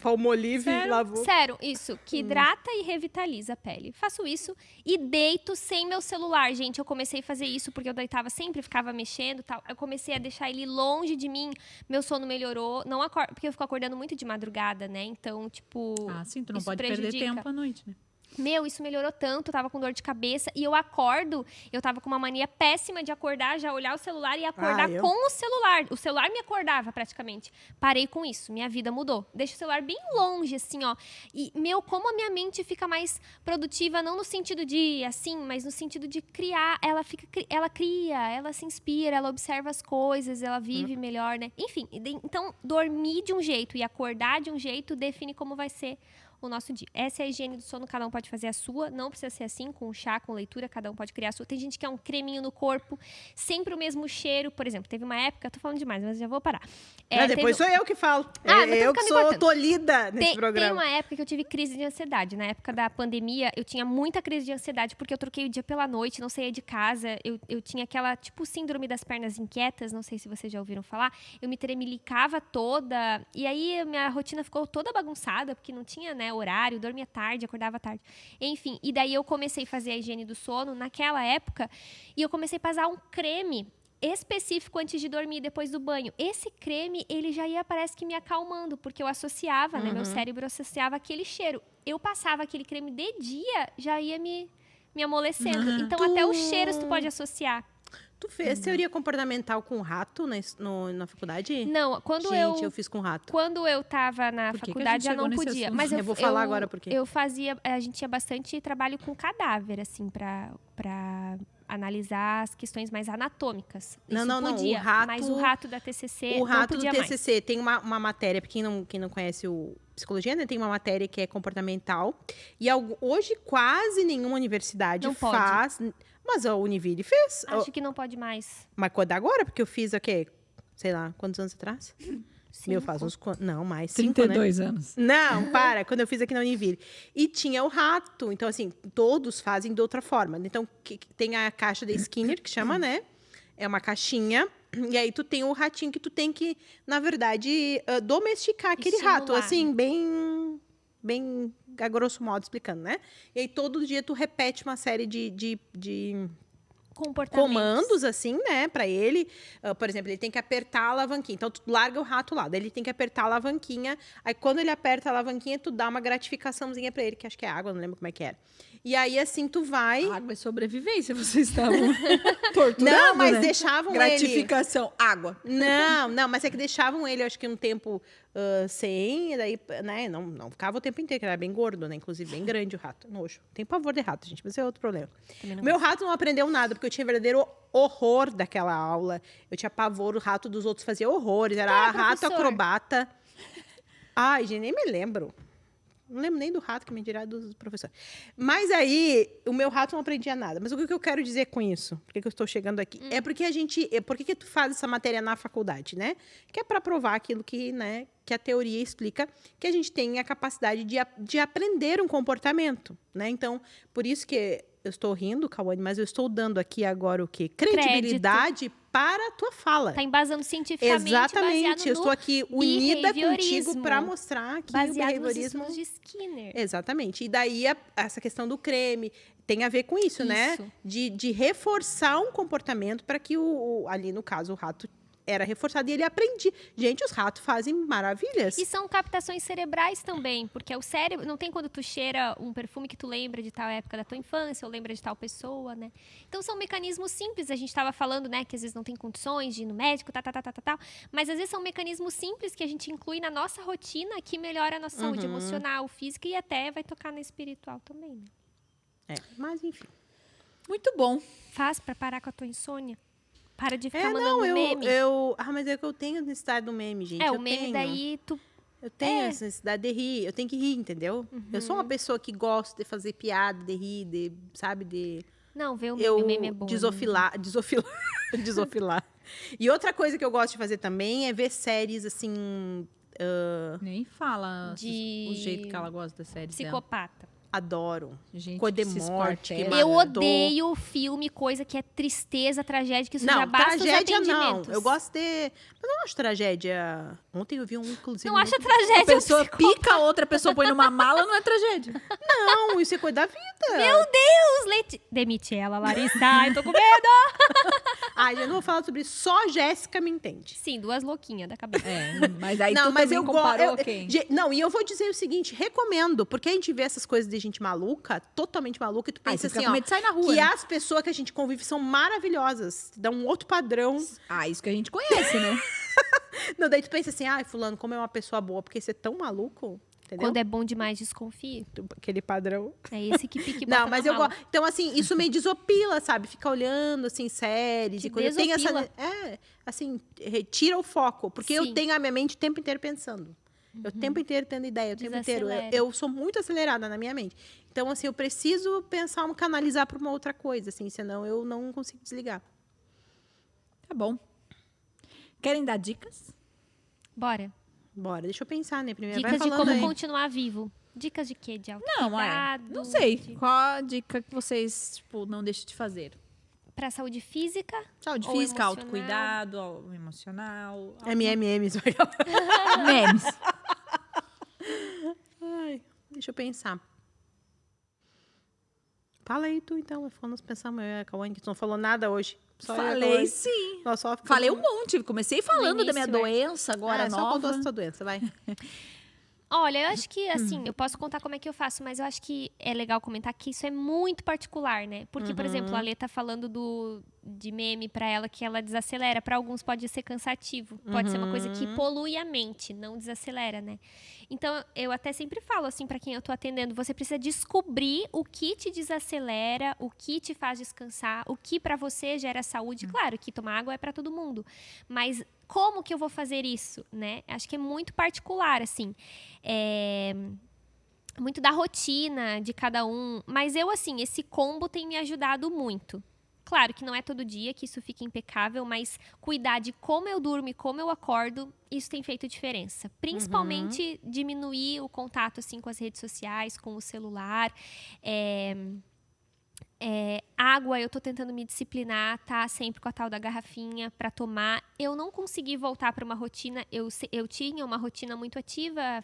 Palmolive, lavou. Sérum, isso, que hidrata e revitaliza a pele. Faço isso e deito sem meu celular, gente. Eu comecei a fazer isso porque eu deitava sempre, ficava mexendo e tal. Eu comecei a deixar ele longe de mim, meu sono melhorou. Não acordo, porque eu fico acordando muito de madrugada, né? Então, tipo, Ah, sim, tu não isso pode perder prejudica. tempo à noite, né? Meu, isso melhorou tanto, eu tava com dor de cabeça. E eu acordo, eu tava com uma mania péssima de acordar, já olhar o celular e acordar eu? com o celular. O celular me acordava praticamente. Parei com isso, minha vida mudou. Deixa o celular bem longe, assim, ó. E, meu, como a minha mente fica mais produtiva, não no sentido de, assim, mas no sentido de criar. Ela cria, ela se inspira, ela observa as coisas, ela vive melhor, né? Enfim, então, dormir de um jeito e acordar de um jeito define como vai ser o nosso dia. Essa é a higiene do sono, cada um pode fazer a sua, não precisa ser assim, com chá, com leitura, cada um pode criar a sua. Tem gente que quer um creminho no corpo, sempre o mesmo cheiro, por exemplo, teve uma época, tô falando demais, mas já vou parar. Depois sou eu que falo. Ah, mas tá Eu que ficando sou importante. tolhida nesse Tem programa. uma época que eu tive crise de ansiedade. Na época da pandemia, eu tinha muita crise de ansiedade porque eu troquei o dia pela noite, não saía de casa. Eu tinha aquela, tipo, síndrome das pernas inquietas, não sei se vocês já ouviram falar. Eu me tremelicava toda. E aí, minha rotina ficou toda bagunçada, porque não tinha, né, horário, dormia tarde, acordava tarde. Enfim, e daí eu comecei a fazer a higiene do sono naquela época e eu comecei a passar um creme específico antes de dormir, depois do banho. Esse creme, ele já ia, parece que me acalmando, porque eu associava, né? Meu cérebro associava aquele cheiro. Eu passava aquele creme de dia, já ia me amolecendo. Então, até os cheiros tu pode associar. Tu fez teoria comportamental com rato na faculdade? Não, quando Gente, eu fiz com rato. Quando eu tava na Por que que a faculdade, gente já não chegou nesse podia. assunto? Mas Eu vou falar agora por quê. Eu fazia... A gente tinha bastante trabalho com cadáver, assim, pra analisar as questões mais anatômicas. Não, Isso não, não, o podia, rato- mas o rato da TCC O não rato do podia mais. TCC tem uma matéria, pra quem não conhece o psicologia, né? Tem uma matéria que é comportamental. E hoje quase nenhuma universidade Não pode. faz. Mas a Univille fez. Acho que não pode mais. Mas quando agora? Porque eu fiz o quê? Sei lá, quantos anos atrás? Meu, Cinco. faz uns... Não, mais 5, né? 32 anos. Não, para. Quando eu fiz aqui na Univille. E tinha o rato. Então, assim, todos fazem de outra forma. Então, tem a caixa da Skinner, que chama, né? É uma caixinha. E aí, tu tem o ratinho que tu tem que, na verdade, domesticar aquele Estimular, rato. Assim, bem a grosso modo explicando, né? E aí, todo dia, tu repete uma série de Comportamentos. comandos, assim, né, pra ele. Por exemplo, ele tem que apertar a alavanquinha. Então, tu larga o rato lá. Daí ele tem que apertar a alavanquinha. Aí, quando ele aperta a alavanquinha, tu dá uma gratificaçãozinha pra ele, que acho que é água, não lembro como é que era. E aí, assim, tu vai... Água é sobrevivência, vocês estavam torturando, Não, mas né? deixavam Gratificação, água. Não, mas é que deixavam ele, acho que um tempo sem, e daí, né, não ficava o tempo inteiro, que era bem gordo, né, inclusive bem grande o rato, nojo. Tem pavor de rato, gente, mas esse é outro problema. Também não Meu rato não aprendeu nada, porque eu tinha verdadeiro horror daquela aula, eu tinha pavor, o rato dos outros fazia horrores, era rato professor? acrobata. Ai, gente, nem me lembro. Não lembro nem do rato, que me dirá dos professores. Mas aí, o meu rato não aprendia nada. Mas o que eu quero dizer com isso? Por que eu estou chegando aqui? É porque por que tu faz essa matéria na faculdade, né? Que é para provar aquilo que, né, que a teoria explica, que a gente tem a capacidade de aprender um comportamento, né? Então, por isso que eu estou rindo, Cauane, mas eu estou dando aqui agora o quê? Credibilidade para a tua fala. Tá embasando cientificamente. Exatamente. Eu estou aqui unida contigo behaviorismo, para mostrar que o baseado nos behaviorismo... estudos de Skinner. Exatamente. E daí, essa questão do creme tem a ver com isso, né? Isso. De reforçar um comportamento para que, ali no caso, o rato era reforçado e ele aprendia. Gente, os ratos fazem maravilhas. E são captações cerebrais também, porque o cérebro... Não tem quando tu cheira um perfume que tu lembra de tal época da tua infância, ou lembra de tal pessoa, né? Então, são mecanismos simples. A gente estava falando, né, que às vezes não tem condições de ir no médico, tal. Mas, às vezes, são mecanismos simples que a gente inclui na nossa rotina que melhora a nossa saúde emocional, física e até vai tocar na espiritual também, né? Mas, enfim. Muito bom. Faz pra parar com a tua insônia. Para de ficar mandando meme. Mas é que eu tenho necessidade do meme, gente. O meme daí tu... Eu tenho essa necessidade de rir. Eu tenho que rir, entendeu? Eu sou uma pessoa que gosta de fazer piada, de rir, sabe? Não, ver o meme é bom. Desofilar. E outra coisa que eu gosto de fazer também é ver séries, assim... Nem fala De o jeito que ela gosta da série dela. Psicopata. Adoro. Gente Coisa de que se morte. Que esquartela. Eu matou. odeio filme, coisa que é tristeza, tragédia, que isso Não, já basta os tragédia não. atendimentos. Eu gosto de... Mas eu não acho tragédia... Ontem eu vi um, inclusive... Não acha A tragédia pessoa pica, a outra pessoa põe numa mala, não é tragédia. Não, isso é coisa da vida. Meu Deus, demite ela, Larissa. Eu tô com medo. Ai, eu não vou falar sobre isso. Só Jéssica me entende. Sim, duas louquinhas da cabeça. Mas aí Não, tu mas também eu comparou gosto. quem? Não, e eu vou dizer o seguinte, recomendo, porque a gente vê essas coisas de gente maluca, totalmente maluca, e tu Aí pensa você fica assim, com ó, medo de sair na rua, que né? as pessoas que a gente convive são maravilhosas, dão um outro padrão. Isso que a gente conhece, né? Não, daí tu pensa assim, ai, fulano, como é uma pessoa boa, porque você é tão maluco, entendeu? Quando é bom demais, desconfie. Aquele padrão. É esse que pique e bota Não, mas na eu mala. gosto. Então, assim, isso me desopila, sabe? Fica olhando, assim, séries Te e coisa. Tem essa. desopila. Assim, retira o foco. Porque eu Sim. tenho a minha mente o tempo inteiro pensando. Eu o tempo inteiro tendo ideia, o tempo inteiro. Desacelera. Eu sou muito acelerada na minha mente. Então, assim, eu preciso pensar, canalizar para uma outra coisa, assim, senão eu não consigo desligar. Tá bom. Querem dar dicas? Bora. Bora, deixa eu pensar, né? Primeiro Dicas vai de falando como aí. continuar vivo. Dicas de quê? De Não, autocuidado? não sei. de- Qual a dica que vocês, tipo, não deixam de fazer? Pra saúde física? Saúde Ou física, emocional. autocuidado, emocional. MMMs. Memes. Ai, deixa eu pensar. Fala aí tu, então. Nós pensamos, Cauane, que tu não falou nada hoje. Só eu, Falei Cauane. sim. Nós só Falei um monte. Comecei falando da minha início, doença agora Só nova. contou essa tua doença, vai. Olha, eu acho que, assim, eu posso contar como é que eu faço, mas eu acho que é legal comentar que isso é muito particular, né? Porque, por exemplo, a Lê tá falando de meme pra ela que ela desacelera. Pra alguns pode ser cansativo. Pode ser uma coisa que polui a mente, não desacelera, né? Então, eu até sempre falo, assim, pra quem eu tô atendendo, você precisa descobrir o que te desacelera, o que te faz descansar, o que pra você gera saúde. Claro que tomar água é pra todo mundo, mas como que eu vou fazer isso, né? Acho que é muito particular, assim. Muito da rotina de cada um. Mas eu, assim, esse combo tem me ajudado muito. Claro que não é todo dia que isso fica impecável, mas cuidar de como eu durmo e como eu acordo, isso tem feito diferença. Principalmente diminuir o contato, assim, com as redes sociais, com o celular. Água, eu tô tentando me disciplinar, tá? Sempre com a tal da garrafinha pra tomar. Eu não consegui voltar para uma rotina. Eu tinha uma rotina muito ativa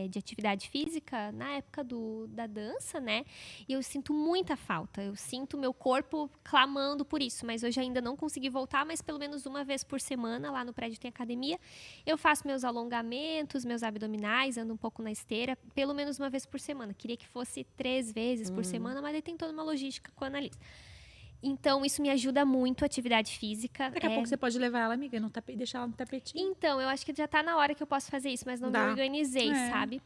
de atividade física na época da dança, né? E eu sinto muita falta. Eu sinto meu corpo clamando por isso. Mas hoje ainda não consegui voltar, mas pelo menos uma vez por semana, lá no prédio tem academia. Eu faço meus alongamentos, meus abdominais, ando um pouco na esteira, pelo menos uma vez por semana. Queria que fosse 3 vezes por semana, mas aí tem toda uma logística com a analista. Então, isso me ajuda muito, a atividade física. Daqui a pouco você pode levar ela, amiga, e deixar ela no tapetinho. Então, eu acho que já tá na hora que eu posso fazer isso, mas não me Dá. organizei, sabe?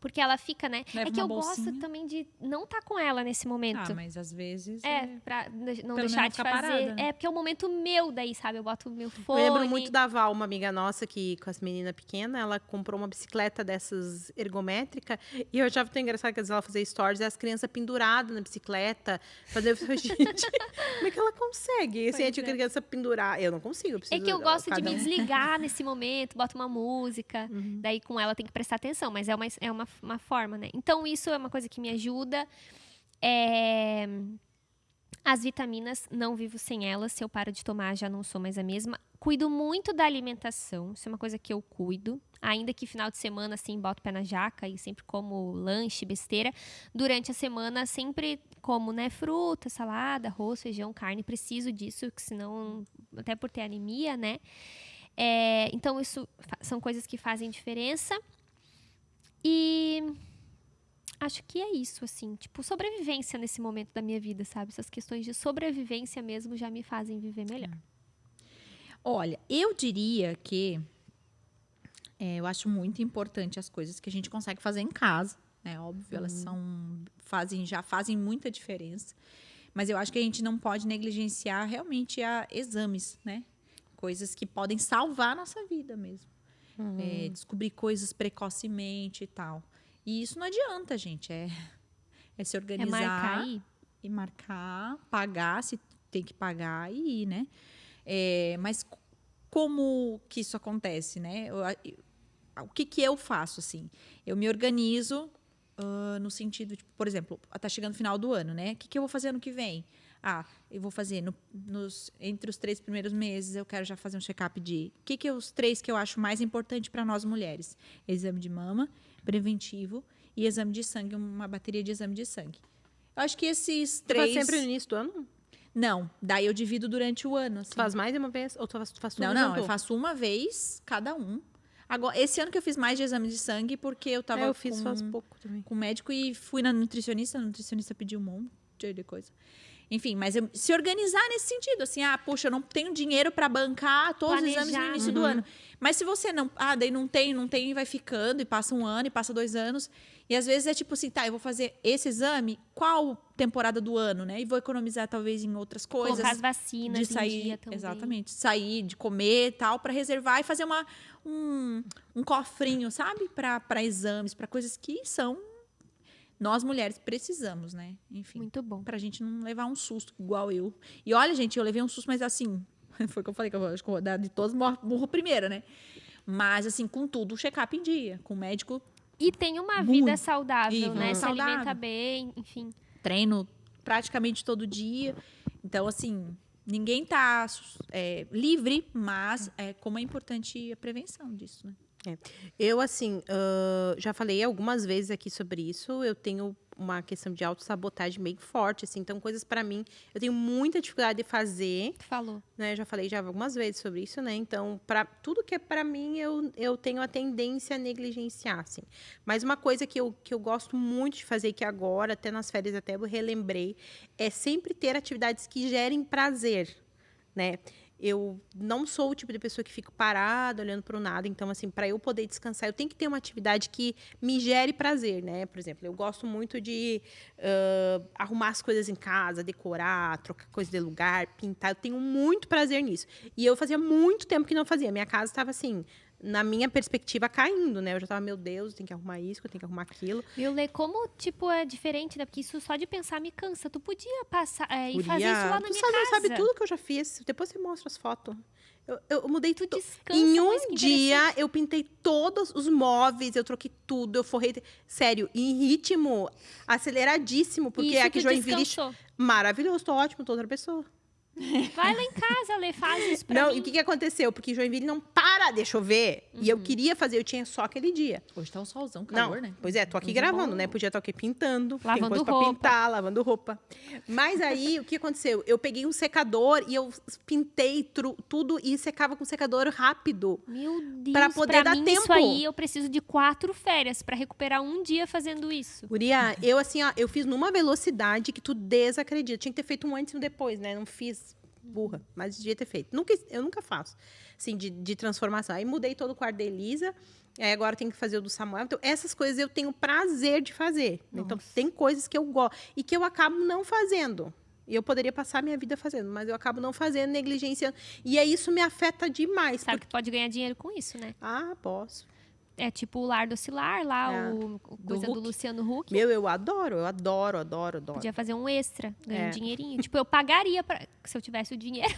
Porque ela fica, né? Leva É que uma eu gosto bolsinha. também de não estar com ela nesse momento. Ah, mas às vezes... Pra não Pelo deixar menos de ficar fazer. parada, né? É, porque é o momento meu daí, sabe? Eu boto o meu Eu fone. lembro muito da Val, uma amiga nossa que, com as meninas pequenas, ela comprou uma bicicleta dessas ergométrica e eu achava tão engraçado que às vezes ela fazia stories e as crianças penduradas na bicicleta. Eu falei, gente, como é que ela consegue? Assim, Pois a é. criança pendurar. Eu não consigo. Eu É preciso, que eu gosto de cada me um. desligar nesse momento, boto uma música, daí com ela tem que prestar atenção, mas é uma forma, né? Então isso é uma coisa que me ajuda. As vitaminas, não vivo sem elas. Se eu paro de tomar, já não sou mais a mesma. Cuido muito da alimentação, isso é uma coisa que eu cuido. Ainda que final de semana, assim, boto o pé na jaca e sempre como lanche, besteira. Durante a semana, sempre como, né, fruta, salada, arroz, feijão, carne. Preciso disso, que senão, até por ter anemia, né? Então, isso são coisas que fazem diferença. E acho que é isso, assim. Tipo, sobrevivência nesse momento da minha vida, sabe? Essas questões de sobrevivência mesmo já me fazem viver melhor. Olha, eu diria que eu acho muito importante as coisas que a gente consegue fazer em casa, né? Óbvio, elas já fazem muita diferença. Mas eu acho que a gente não pode negligenciar realmente exames, né? Coisas que podem salvar a nossa vida mesmo. Descobrir coisas precocemente e tal. E isso não adianta, gente. É se organizar. Marcar aí? E marcar, pagar, se tem que pagar e ir, né? Mas como que isso acontece, né? O que eu faço, assim? Eu me organizo no sentido, tipo, por exemplo, tá chegando o final do ano, né? O que eu vou fazer ano que vem? Eu vou fazer entre os 3 primeiros meses, eu quero já fazer um check-up de... os 3 que eu acho mais importante para nós mulheres? Exame de mama, preventivo e exame de sangue, uma bateria de exame de sangue. Eu acho que esses 3... Tu faz sempre no início do ano? Não, daí eu divido durante o ano. Assim. Tu faz mais de uma vez? Ou tu faz tudo Não, junto? eu faço uma vez cada um. Agora, esse ano que eu fiz mais de exame de sangue, porque eu tava eu fiz faz pouco também. com o médico e fui na nutricionista. A nutricionista pediu um monte de coisa. Enfim, mas se organizar nesse sentido, assim, poxa, eu não tenho dinheiro para bancar todos os exames no início do ano. Mas se você não, daí não tem, e vai ficando, e passa um ano, e passa 2 anos, e às vezes é tipo assim, eu vou fazer esse exame, qual temporada do ano, né? E vou economizar talvez em outras coisas. Colocar as vacinas de sair, em dia também. Exatamente, sair, de comer e tal, para reservar e fazer um cofrinho, sabe? Para exames, para coisas que nós mulheres precisamos, né? Enfim. Muito bom. Pra gente não levar um susto igual eu. E olha, gente, eu levei um susto, mas assim, foi o que eu falei, que eu acho que de todos morro primeiro, né? Mas assim, com tudo, o check-up em dia, com o médico. E tem uma vida saudável, né? Se Saudável. alimenta bem, enfim. Treino praticamente todo dia. Então, assim, ninguém tá livre, mas como é importante a prevenção disso, né? Eu, assim, já falei algumas vezes aqui sobre isso. Eu tenho uma questão de autossabotagem bem forte, assim. Então, coisas para mim, eu tenho muita dificuldade de fazer. Tu falou. Né? Já falei algumas vezes sobre isso, né? Então, tudo que é para mim, eu tenho a tendência a negligenciar, assim. Mas uma coisa que eu gosto muito de fazer, que agora, até nas férias até eu relembrei, é sempre ter atividades que gerem prazer, né? Eu não sou o tipo de pessoa que fica parada, olhando para o nada. Então, assim, para eu poder descansar, eu tenho que ter uma atividade que me gere prazer, né? Por exemplo, eu gosto muito de arrumar as coisas em casa, decorar, trocar coisa de lugar, pintar. Eu tenho muito prazer nisso. E eu fazia muito tempo que não fazia. Minha casa estava, assim, na minha perspectiva, caindo, né? Eu já estava, meu Deus, eu tenho que arrumar isso, eu tenho que arrumar aquilo. Meu Lê, como, tipo, é diferente, né? Porque isso só de pensar me cansa. Tu podia passar e fazer isso lá na minha casa. Sabe tudo que eu já fiz. Depois você mostra as fotos. Eu mudei tudo. Descansa, em mas um que dia, interessante. eu pintei todos os móveis, eu troquei tudo, eu forrei. Sério, em ritmo aceleradíssimo, porque Isso aqui tu Joinville. descansou. Maravilhoso, tô ótimo, tô outra pessoa. Vai lá em casa, Lê, faz isso pra Não, mim. e o que aconteceu? Porque Joinville não para de chover. E eu queria fazer, eu tinha só aquele dia. Hoje tá um solzão, calor, Não, né? pois tô aqui Hoje é gravando, bom. né? Podia estar aqui pintando, tem Lavando coisa pra roupa. pintar, lavando roupa. Mas aí, o que aconteceu? Eu peguei um secador e eu pintei tudo e secava com secador rápido. Meu Deus, Pra poder dar mim, tempo. isso aí eu preciso de 4 férias pra recuperar um dia fazendo isso. Guria, eu assim, ó, eu fiz numa velocidade que tu desacredita. Tinha que ter feito um antes e um depois, né? Não fiz burra, mas devia ter feito. Eu nunca faço, assim, de transformação. Aí mudei todo o quarto da Elisa, aí agora tenho que fazer o do Samuel. Então, essas coisas eu tenho prazer de fazer. Então, tem coisas que eu gosto e que eu acabo não fazendo. E eu poderia passar a minha vida fazendo, mas eu acabo não fazendo, negligenciando. E aí isso me afeta demais. Sabe que pode ganhar dinheiro com isso, né? Ah, posso. É tipo o Lar do Oscilar, lá, o coisa do Luciano Huck. Meu, eu adoro. Podia fazer um extra, ganhar um dinheirinho. Tipo, eu pagaria pra... Se eu tivesse o dinheiro,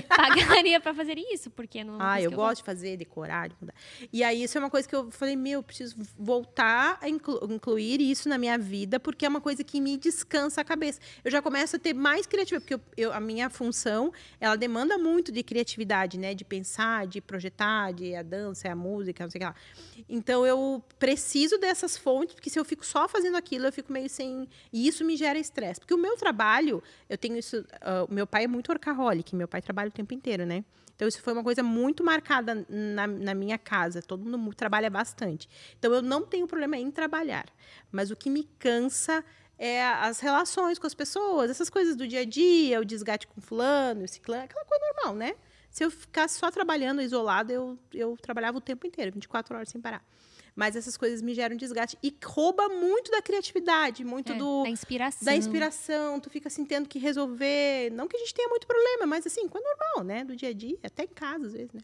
pagaria pra fazer isso, porque não... Eu gosto de fazer, decorar, de mudar. E aí, isso é uma coisa que eu falei, eu preciso voltar a incluir isso na minha vida, porque é uma coisa que me descansa a cabeça. Eu já começo a ter mais criatividade, porque a minha função, ela demanda muito de criatividade, né? De pensar, de projetar, de a dança, a música, não sei o que lá. Então, eu preciso dessas fontes, porque se eu fico só fazendo aquilo, eu fico meio sem... E isso me gera estresse. Porque o meu trabalho, eu tenho isso... O meu pai é muito workaholic, meu pai trabalha o tempo inteiro, né? Então, isso foi uma coisa muito marcada na minha casa. Todo mundo trabalha bastante. Então, eu não tenho problema em trabalhar. Mas o que me cansa é as relações com as pessoas, essas coisas do dia a dia, o desgaste com fulano, o ciclano, aquela coisa normal, né? Se eu ficasse só trabalhando isolada, eu trabalhava o tempo inteiro, 24 horas sem parar. Mas essas coisas me geram desgaste. E rouba muito da criatividade, muito da inspiração. Da inspiração. Tu fica assim, tendo que resolver. Não que a gente tenha muito problema, mas assim, coisa normal, né? Do dia a dia, até em casa, às vezes, né?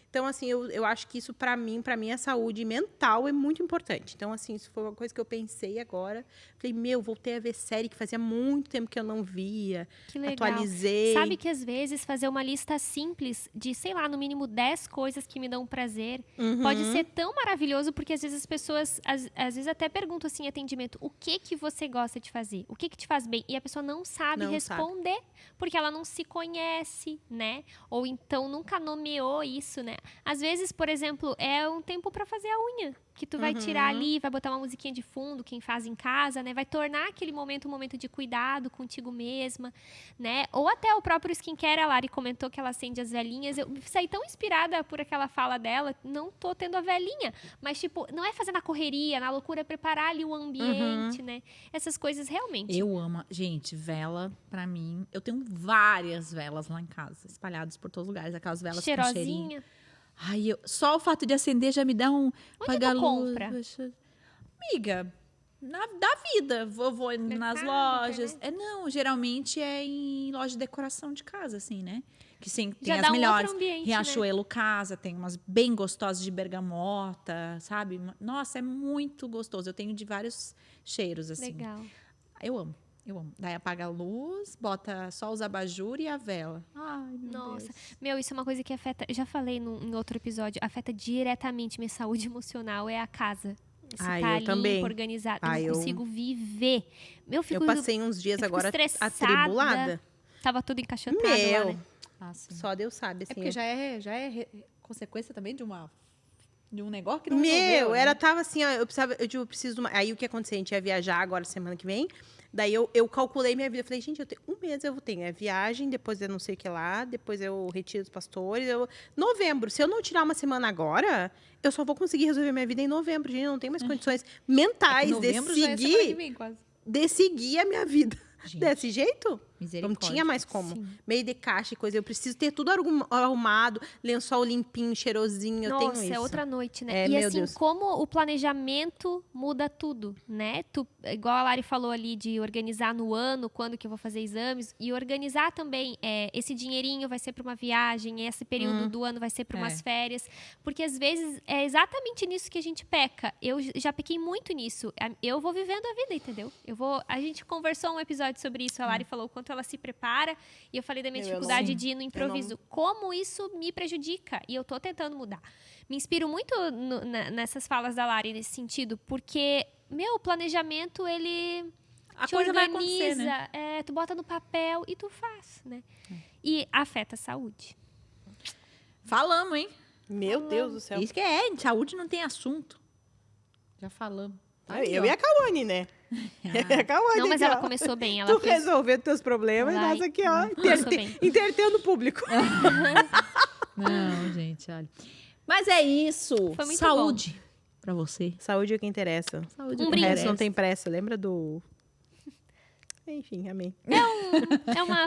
Então, assim, eu acho que isso, para mim, a saúde mental é muito importante. Então, assim, isso foi uma coisa que eu pensei agora. Falei, voltei a ver série que fazia muito tempo que eu não via. Que legal. Atualizei. Sabe que, às vezes, fazer uma lista simples de, sei lá, no mínimo 10 coisas que me dão prazer, pode ser tão maravilhoso, porque, às vezes, as pessoas, às vezes, até perguntam, assim, em atendimento, o que você gosta de fazer? O que te faz bem? E a pessoa não sabe responder, porque ela não se conhece, né? Ou, então, nunca nomeou isso, né? Às vezes, por exemplo, é um tempo para fazer a unha, que tu vai tirar ali, vai botar uma musiquinha de fundo, quem faz em casa, né? Vai tornar aquele momento um momento de cuidado contigo mesma, né? Ou até o próprio skincare, a Lari comentou que ela acende as velhinhas. Eu saí tão inspirada por aquela fala dela, não tô tendo a velhinha, mas tipo, não é fazer na correria, na loucura, é preparar ali o ambiente, né? Essas coisas realmente. Eu amo, gente, vela, pra mim, eu tenho várias velas lá em casa, espalhadas por todos os lugares, aquelas velas com cheirinho. Cheirosinha. Ai, só o fato de acender já me dá um... Onde tu compra? Amiga, da vida. Vou nas lojas. Internet? Não, geralmente é em loja de decoração de casa, assim, né? Que tem Já as dá um melhores. outro ambiente, Riachuelo Casa, tem umas bem gostosas de bergamota, sabe? Nossa, é muito gostoso. Eu tenho de vários cheiros, assim. Legal. Eu amo. Daí apaga a luz, bota só os abajur e a vela. Ai, meu Nossa. Deus. Isso é uma coisa que afeta... Já falei em outro episódio. Afeta diretamente minha saúde emocional. É a casa. Se tá eu ali também. organizado. Eu não consigo viver. Eu passei uns dias agora atribulada. Tava tudo encaixotado lá, né? Só Deus sabe, assim. É porque já é consequência também de um negócio que não resolveu, né? Ela tava assim, ó, eu preciso de uma... Aí o que aconteceu? A gente ia viajar agora semana que vem. Daí eu calculei minha vida. Eu falei, gente, eu tenho um mês eu vou ter. É viagem, depois eu não sei o que lá, depois eu retiro dos pastores. Novembro. Se eu não tirar uma semana agora, eu só vou conseguir resolver minha vida em novembro. Gente, eu não tenho mais condições mentais de seguir a minha vida. Gente, desse jeito? Não tinha mais como. Sim. Meio de caixa e coisa. Eu preciso ter tudo arrumado, lençol limpinho, cheirosinho. Nossa, eu tenho isso. É outra noite, né? E meu assim, Deus. como o planejamento muda tudo, né? Igual a Lari falou ali de organizar no ano, quando que eu vou fazer exames. E organizar também, esse dinheirinho vai ser para uma viagem, esse período do ano vai ser para umas férias. Porque às vezes é exatamente nisso que a gente peca. Eu já pequei muito nisso. Eu vou vivendo a vida, entendeu? A gente conversou um episódio sobre isso. A Lari falou o quanto ela se prepara. E eu falei da minha dificuldade de ir no improviso. Como isso me prejudica. E eu tô tentando mudar. Me inspiro muito nessas falas da Lari nesse sentido. Porque, o planejamento, ele A te coisa organiza. vai acontecer, né? Tu bota no papel e tu faz, né? E afeta a saúde. Falamos, hein? Meu Deus do céu. Isso que saúde não tem assunto. Já falamos. Eu e a Cauane, né? A Cauane Não, mas aqui, ela ó. começou bem. Ela Tu fez... resolvendo teus problemas, Vai. nós aqui, ó, Começou bem. entretendo o público. Não, gente, olha. Mas é isso. Foi muito Saúde pra você. Saúde é o que interessa. Saúde Um O brinde. resto não tem pressa. Lembra do... Enfim, amei.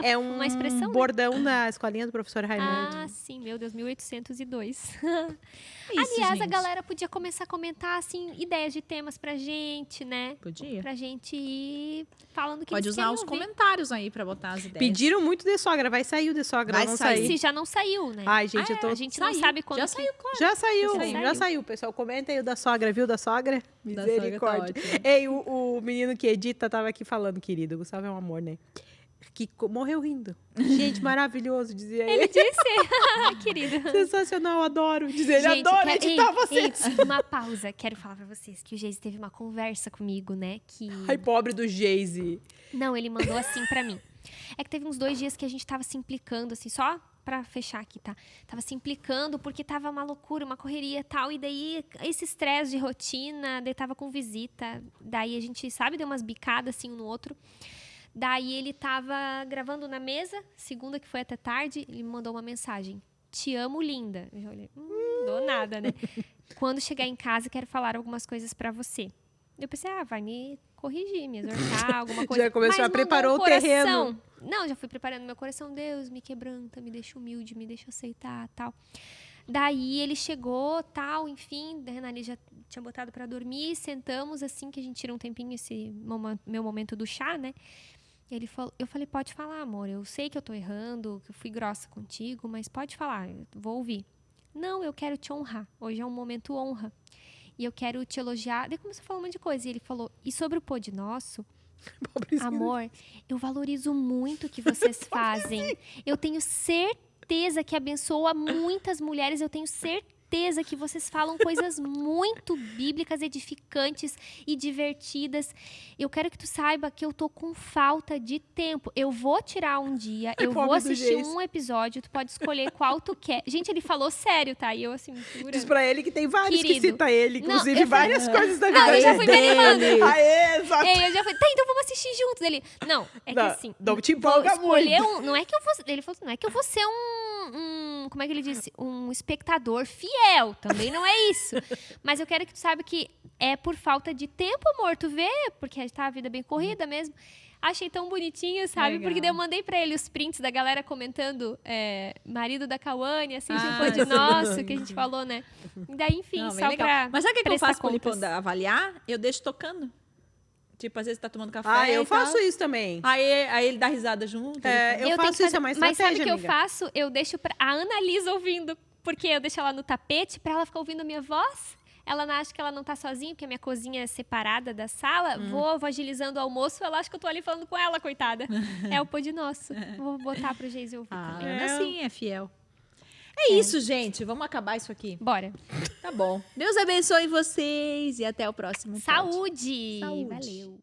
É uma expressão, né? bordão da escolinha do professor Raimundo. Ah, sim, meu Deus, 1802. É isso, Aliás, a gente. galera podia começar a comentar, assim, ideias de temas pra gente, né? Podia. Pra gente ir falando o que Pode eles usar querem os ouvir. comentários aí pra botar as ideias. Pediram muito de sogra. Vai sair o de sogra, Vai não sair. saiu. Se já não saiu, né? Ai, gente, eu tô... A gente não Saiu. sabe quando Já que- saiu, claro. Já saiu, Já já saiu. saiu. Pessoal, comenta aí o da sogra, viu? Da sogra? Da sogra tá Misericórdia. ótimo. Ei, o menino que edita tava aqui falando, querido. O Gustavo é um amor, né? Que morreu rindo. Gente, maravilhoso, dizia ele. Ele disse, querido. Sensacional, adoro. Dizia ele, Gente, adoro quero- editar ei, vocês. ei, uma pausa. Quero falar pra vocês que o Geise teve uma conversa comigo, né? Que... Ai, pobre do Geise. Não, ele mandou assim pra mim. É que teve uns 2 dias que a gente tava se implicando, assim, só pra fechar aqui, tá? Tava se implicando porque tava uma loucura, uma correria e tal. E daí, esse estresse de rotina, daí tava com visita. Daí a gente, sabe, deu umas bicadas assim um no outro. Daí ele tava gravando na mesa, segunda que foi até tarde, ele me mandou uma mensagem. Te amo, linda. Eu já olhei, dou nada, né? Quando chegar em casa, quero falar algumas coisas pra você. Eu pensei, vai me corrigir, me exortar, alguma coisa. Já começou, Mas já preparou mandou o um terreno. coração. Não, já fui preparando meu coração. Deus, me quebranta, me deixa humilde, me deixa aceitar, tal. Daí ele chegou, tal, enfim, a Renali já tinha botado pra dormir, sentamos assim que a gente tira um tempinho esse meu momento do chá, né? Ele falou, eu falei, pode falar, amor, eu sei que eu tô errando, que eu fui grossa contigo, mas pode falar, eu vou ouvir. Não, eu quero te honrar, hoje é um momento honra, e eu quero te elogiar. Daí começou a falar um monte de coisa, e ele falou, e sobre o Pod Nosso, Pobrezinho. amor, eu valorizo muito o que vocês fazem, eu tenho certeza que abençoa muitas mulheres, eu tenho certeza que vocês falam coisas muito bíblicas, edificantes e divertidas. Eu quero que tu saiba que eu tô com falta de tempo. Eu vou tirar um dia, eu vou Pobre do assistir Geis. um episódio, tu pode escolher qual tu quer. Gente, ele falou sério, tá? E eu assim, jura? Diz pra ele que tem vários que Querido. cita ele, Não, inclusive eu falei- várias coisas da vida Não, eu já fui dele. me animando. Aê, exato. Ei, eu já falei, tá, então vamos assistir juntos. Ele, não, é que Não, assim. não te vou empolga escolher muito. não é que eu vou, ele falou, não é que eu vou ser como é que ele disse? Um espectador fiel, também não é isso. Mas eu quero que tu saiba que é por falta de tempo, amor, tu vê, porque tá a vida bem corrida mesmo. Achei tão bonitinho, sabe? Legal. Porque daí eu mandei pra ele os prints da galera comentando marido da Cauane, assim, Ah, tipo de sim. nosso, que a gente falou, né? E daí, enfim, Não, bem só legal. pra Mas sabe o que eu prestar faço com o contas. Lipão avaliar? Eu deixo tocando. Tipo, às vezes tá tomando café. Ah, eu e tal. faço isso também. Aí ele dá risada junto. É, eu tenho faço que isso, é uma Mas sabe o estratégia, que eu amiga. faço? Eu deixo a Ana Lisa ouvindo, porque eu deixo ela no tapete pra ela ficar ouvindo a minha voz. Ela não acha que ela não tá sozinha, porque a minha cozinha é separada da sala. Vou agilizando o almoço, ela acha que eu tô ali falando com ela, coitada. É o Pod Nosso. Vou botar pro Geise ouvir Ah, também. Ana sim, é fiel. É isso, gente. Vamos acabar isso aqui. Bora. Tá bom. Deus abençoe vocês e até o próximo pod. Saúde! Saúde. Valeu!